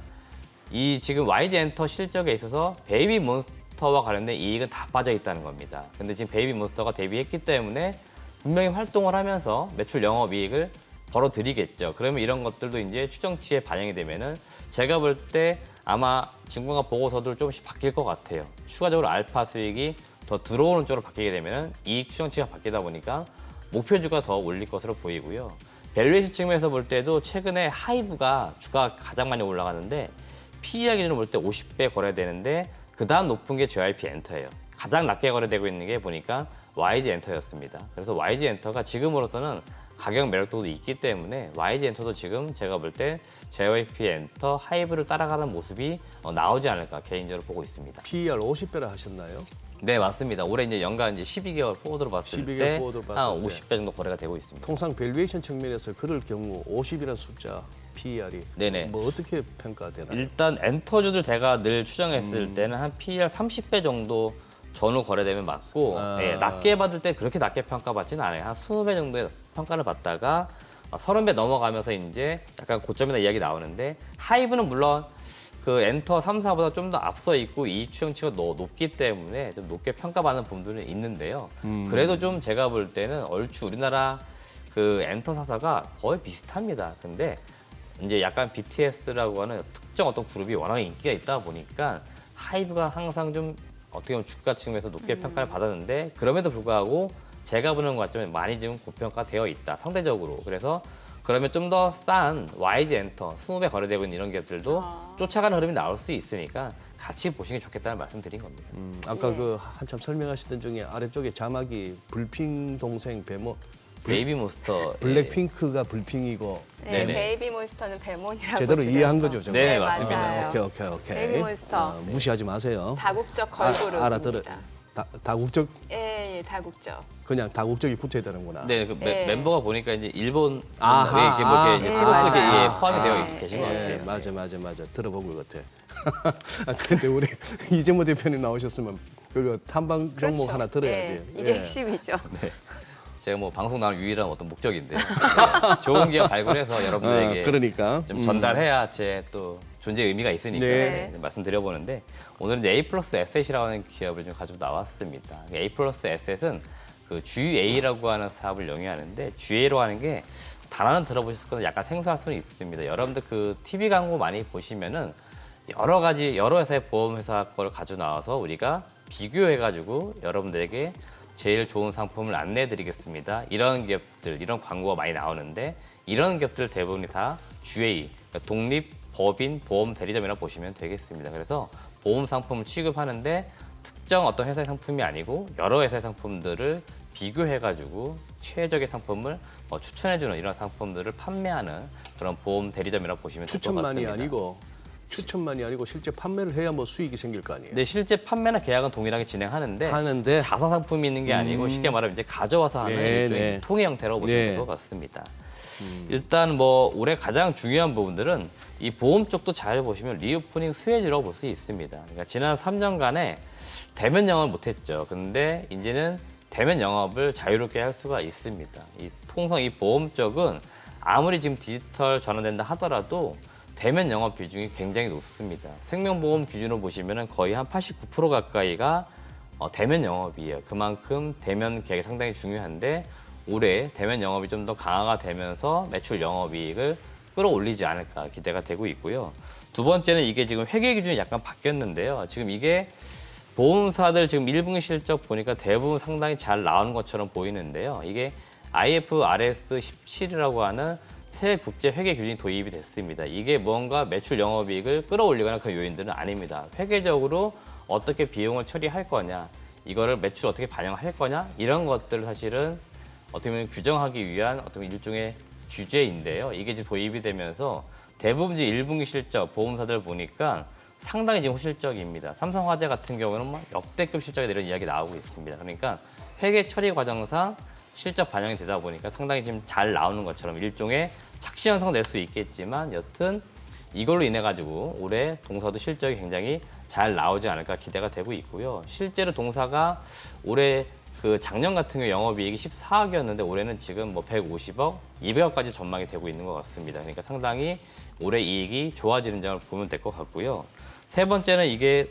이 지금 YG 엔터 실적에 있어서 베이비 몬스터와 관련된 이익은 다 빠져 있다는 겁니다. 근데 지금 베이비 몬스터가 데뷔했기 때문에 분명히 활동을 하면서 매출 영업이익을 벌어들이겠죠. 그러면 이런 것들도 이제 추정치에 반영이 되면은 제가 볼 때 아마 증권가 보고서도 조금씩 바뀔 것 같아요. 추가적으로 알파 수익이 더 들어오는 쪽으로 바뀌게 되면은 이익 추정치가 바뀌다 보니까 목표주가 더 올릴 것으로 보이고요. 밸류에이션 측면에서 볼 때도 최근에 하이브가 주가가 가장 많이 올라가는데 PER 기준으로 볼 때 50배 거래되는데 그 다음 높은 게 JYP 엔터예요. 가장 낮게 거래되고 있는 게 보니까 YG 엔터였습니다. 그래서 YG 엔터가 지금으로서는 가격 매력도도 있기 때문에 YG 엔터도 지금 제가 볼 때 JYP 엔터 하이브를 따라가는 모습이 나오지 않을까 개인적으로 보고 있습니다. PER 50배라 하셨나요? 네, 맞습니다. 올해 이제 연간 이제 12개월 포워드로 봤을 12개월 때 포워드로 봤을 한 때. 50배 정도 거래가 되고 있습니다. 통상 밸류에이션 측면에서 그럴 경우 50이라는 숫자 PER이 네네. 뭐 어떻게 평가되나요? 일단 엔터주들 제가 늘 추정했을 때는 한 PER 30배 정도 전후 거래되면 맞고 아. 예, 낮게 받을 때 그렇게 낮게 평가받지는 않아요. 한 20배 정도의 평가를 받다가 30배 넘어가면서 이제 약간 고점이나 이야기 나오는데 하이브는 물론 그 엔터 3사보다 좀 더 앞서 있고 이익 추정치가 높기 때문에 좀 높게 평가받는 부분들은 있는데요. 그래도 좀 제가 볼 때는 얼추 우리나라 그 엔터 4사가 거의 비슷합니다. 근데 이제 약간 BTS라고 하는 특정 어떤 그룹이 워낙에 인기가 있다 보니까 하이브가 항상 좀 어떻게 보면 주가 측면에서 높게 평가를 받았는데 그럼에도 불구하고 제가 보는 관점에 많이 지금 고평가되어 있다 상대적으로. 그래서 그러면 좀 더 싼 YG 엔터 20배 거래되고 있는 이런 기업들도 쫓아가는 흐름이 나올 수 있으니까 같이 보시는 게 좋겠다는 말씀 드린 겁니다. 아까 예. 그 한참 설명하시던 중에 아래쪽에 자막이 불핑 동생 배모 베이비 몬스터 블랙핑크가 불핑이고 네, 네네. 베이비 몬스터는 배몬이라고 제대로 이해한 줄여서. 거죠, 정말? 네, 네, 맞습니다. 맞아요. 오케이. 베이비 몬스터. 무시하지 마세요. 다국적 걸그룹입니다. 알아들어. 다국적 예, 다국적. 그냥 다국적이 붙어야 되는구나. 네, 그 네. 멤버가 보니까 이제 일본 아하, 이렇게 뭐 이렇게 이제 예, 그것도 이렇게 맞아요. 예, 포함이 되어 네, 계신 예. 것 네, 같아요. 맞아. 들어본 것 같아. 그런데 우리 이재모 대표님 나오셨으면 그거 탐방 종목 그렇죠. 하나 들어야지. 예, 이게 핵심이죠. 제가 뭐 방송 나올 유일한 어떤 목적인데요. 네, 좋은 기업 발굴해서 여러분들에게 그러니까 좀 전달해야 제 또 존재 의미가 있으니까 네. 말씀드려보는데 오늘은 이제 A 플러스 에셋이라고 하는 기업을 좀 가지고 나왔습니다. A 플러스 에셋은 그 GA라고 하는 사업을 영위하는데 GA로 하는 게 단어는 들어보셨을 건데 약간 생소할 수는 있습니다. 여러분들 그 TV 광고 많이 보시면은 여러 가지 여러 회사의 보험회사 거를 가지고 나와서 우리가 비교해가지고 여러분들에게 제일 좋은 상품을 안내해드리겠습니다. 이런 기업들, 이런 광고가 많이 나오는데 이런 기업들 대부분이 다 GA, 그러니까 독립 법인 보험 대리점이라고 보시면 되겠습니다. 그래서 보험 상품을 취급하는데 특정 어떤 회사의 상품이 아니고 여러 회사의 상품들을 비교해가지고 최적의 상품을 추천해주는 이런 상품들을 판매하는 그런 보험 대리점이라고 보시면 될 것 추천만이 같습니다. 추천만이 아니고 실제 판매를 해야 뭐 수익이 생길 거 아니에요. 네, 실제 판매나 계약은 동일하게 진행하는데 하는데 자사 상품이 있는 게 아니고 쉽게 말하면 이제 가져와서 하는 네, 일종의 네. 통해 형태라고 보시면 네. 될 것 같습니다. 일단 뭐 올해 가장 중요한 부분들은 이 보험 쪽도 잘 보시면 리오프닝 수혜주라고 볼 수 있습니다. 그러니까 지난 3년간에 대면 영업을 못했죠. 근데 이제는 대면 영업을 자유롭게 할 수가 있습니다. 이 통상 이 보험 쪽은 아무리 지금 디지털 전환된다 하더라도 대면 영업 비중이 굉장히 높습니다. 생명보험 기준으로 보시면 거의 한 89% 가까이가 대면 영업이에요. 그만큼 대면 계약이 상당히 중요한데 올해 대면 영업이 좀 더 강화가 되면서 매출 영업이익을 끌어올리지 않을까 기대가 되고 있고요. 두 번째는 이게 지금 회계 기준이 약간 바뀌었는데요. 지금 이게 보험사들 지금 1분기 실적 보니까 대부분 상당히 잘 나오는 것처럼 보이는데요. 이게 IFRS 17이라고 하는 새 국제 회계 기준이 도입이 됐습니다. 이게 뭔가 매출 영업이익을 끌어올리거나 그런 요인들은 아닙니다. 회계적으로 어떻게 비용을 처리할 거냐, 이거를 매출 어떻게 반영할 거냐 이런 것들을 사실은 어떻게 보면 규정하기 위한 어떤 일종의 규제인데요. 이게 지금 도입이 되면서 대부분 이제 1분기 실적 보험사들 보니까 상당히 지금 호실적입니다. 삼성화재 같은 경우는 뭐 역대급 실적에 이런 이야기 나오고 있습니다. 그러니까 회계 처리 과정상 실적 반영이 되다 보니까 상당히 지금 잘 나오는 것처럼 일종의 착시 현상 낼 수 있겠지만 여튼 이걸로 인해 가지고 올해 동사도 실적이 굉장히 잘 나오지 않을까 기대가 되고 있고요. 실제로 동사가 올해 그 작년 같은 경우 영업이익이 14억이었는데 올해는 지금 뭐 150억, 200억까지 전망이 되고 있는 것 같습니다. 그러니까 상당히 올해 이익이 좋아지는 점을 보면 될 것 같고요. 세 번째는 이게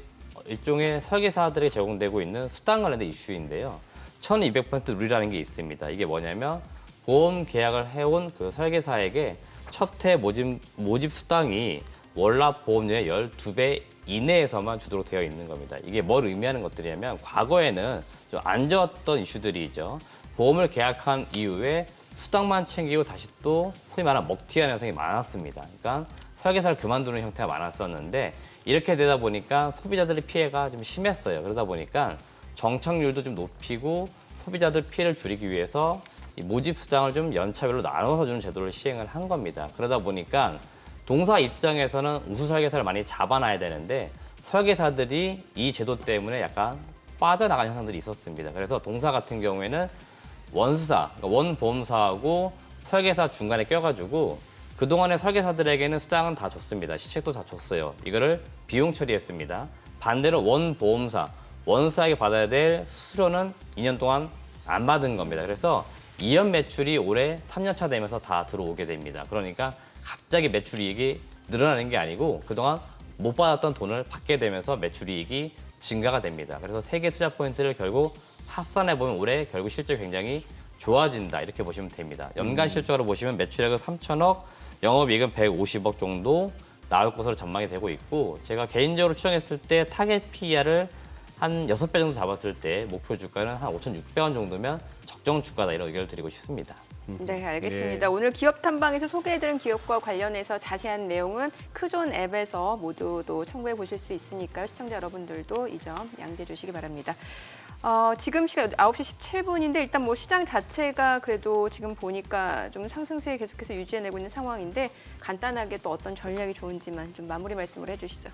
일종의 설계사들에게 제공되고 있는 수당 관련된 이슈인데요. 1200% 룰이라는 게 있습니다. 이게 뭐냐면 보험 계약을 해온 그 설계사에게 첫 해 모집 수당이 월납 보험료의 12배 이내에서만 주도록 되어 있는 겁니다. 이게 뭘 의미하는 것들이냐면 과거에는 좀 안 좋았던 이슈들이죠. 보험을 계약한 이후에 수당만 챙기고 다시 또 소위 말하는 먹튀하는 현상이 많았습니다. 그러니까 설계사를 그만두는 형태가 많았었는데 이렇게 되다 보니까 소비자들의 피해가 좀 심했어요. 그러다 보니까 정착률도 좀 높이고 소비자들 피해를 줄이기 위해서 이 모집 수당을 좀 연차별로 나눠서 주는 제도를 시행을 한 겁니다. 그러다 보니까 동사 입장에서는 우수 설계사를 많이 잡아놔야 되는데 설계사들이 이 제도 때문에 약간 빠져나가는 현상들이 있었습니다. 그래서 동사 같은 경우에는 원수사, 그러니까 원보험사하고 설계사 중간에 껴가지고 그동안의 설계사들에게는 수당은 다 줬습니다. 시책도 다 줬어요. 이거를 비용 처리했습니다. 반대로 원보험사, 원수사에게 받아야 될 수수료는 2년 동안 안 받은 겁니다. 그래서 2년 매출이 올해 3년차 되면서 다 들어오게 됩니다. 그러니까 갑자기 매출이익이 늘어나는 게 아니고 그동안 못 받았던 돈을 받게 되면서 매출이익이 증가가 됩니다. 그래서 세 개 투자 포인트를 결국 합산해보면 올해 결국 실적이 굉장히 좋아진다 이렇게 보시면 됩니다. 연간 실적으로 보시면 매출액은 3천억, 영업이익은 150억 정도 나올 것으로 전망이 되고 있고 제가 개인적으로 추정했을 때 타겟 PER을 한 6배 정도 잡았을 때 목표 주가는 한 5,600원 정도면 적정 주가다 이런 의견을 드리고 싶습니다. 네, 알겠습니다. 오늘 기업 탐방에서 소개해드린 기업과 관련해서 자세한 내용은 크존 앱에서 모두 또 참고해 보실 수 있으니까요. 시청자 여러분들도 이 점 양지해 주시기 바랍니다. 지금 시간 9시 17분인데 일단 뭐 시장 자체가 그래도 지금 보니까 좀 상승세 계속해서 유지해내고 있는 상황인데 간단하게 또 어떤 전략이 좋은지만 좀 마무리 말씀을 해주시죠.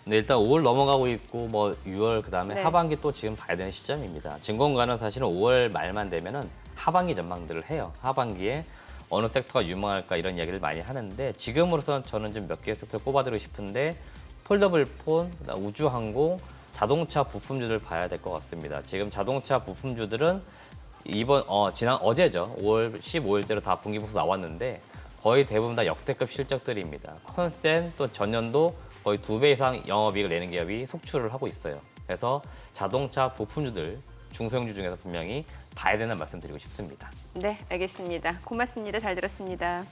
네, 일단 5월 넘어가고 있고 뭐 6월 그다음에 네. 하반기 또 지금 봐야 되는 시점입니다. 증권가는 사실은 5월 말만 되면은 하반기 전망들을 해요. 하반기에 어느 섹터가 유망할까 이런 이야기를 많이 하는데 지금으로서는 저는 좀 몇 개의 섹터를 꼽아드리고 싶은데 폴더블 폰, 우주항공, 자동차 부품주들 봐야 될 것 같습니다. 지금 자동차 부품주들은 지난 어제죠. 5월 15일째로 다 분기보수 나왔는데 거의 대부분 다 역대급 실적들입니다. 컨센 또 전년도 거의 2배 이상 영업이익을 내는 기업이 속출을 하고 있어요. 그래서 자동차 부품주들 중소형주 중에서 분명히 봐야 되는 말씀 드리고 싶습니다. 네, 알겠습니다. 고맙습니다. 잘 들었습니다.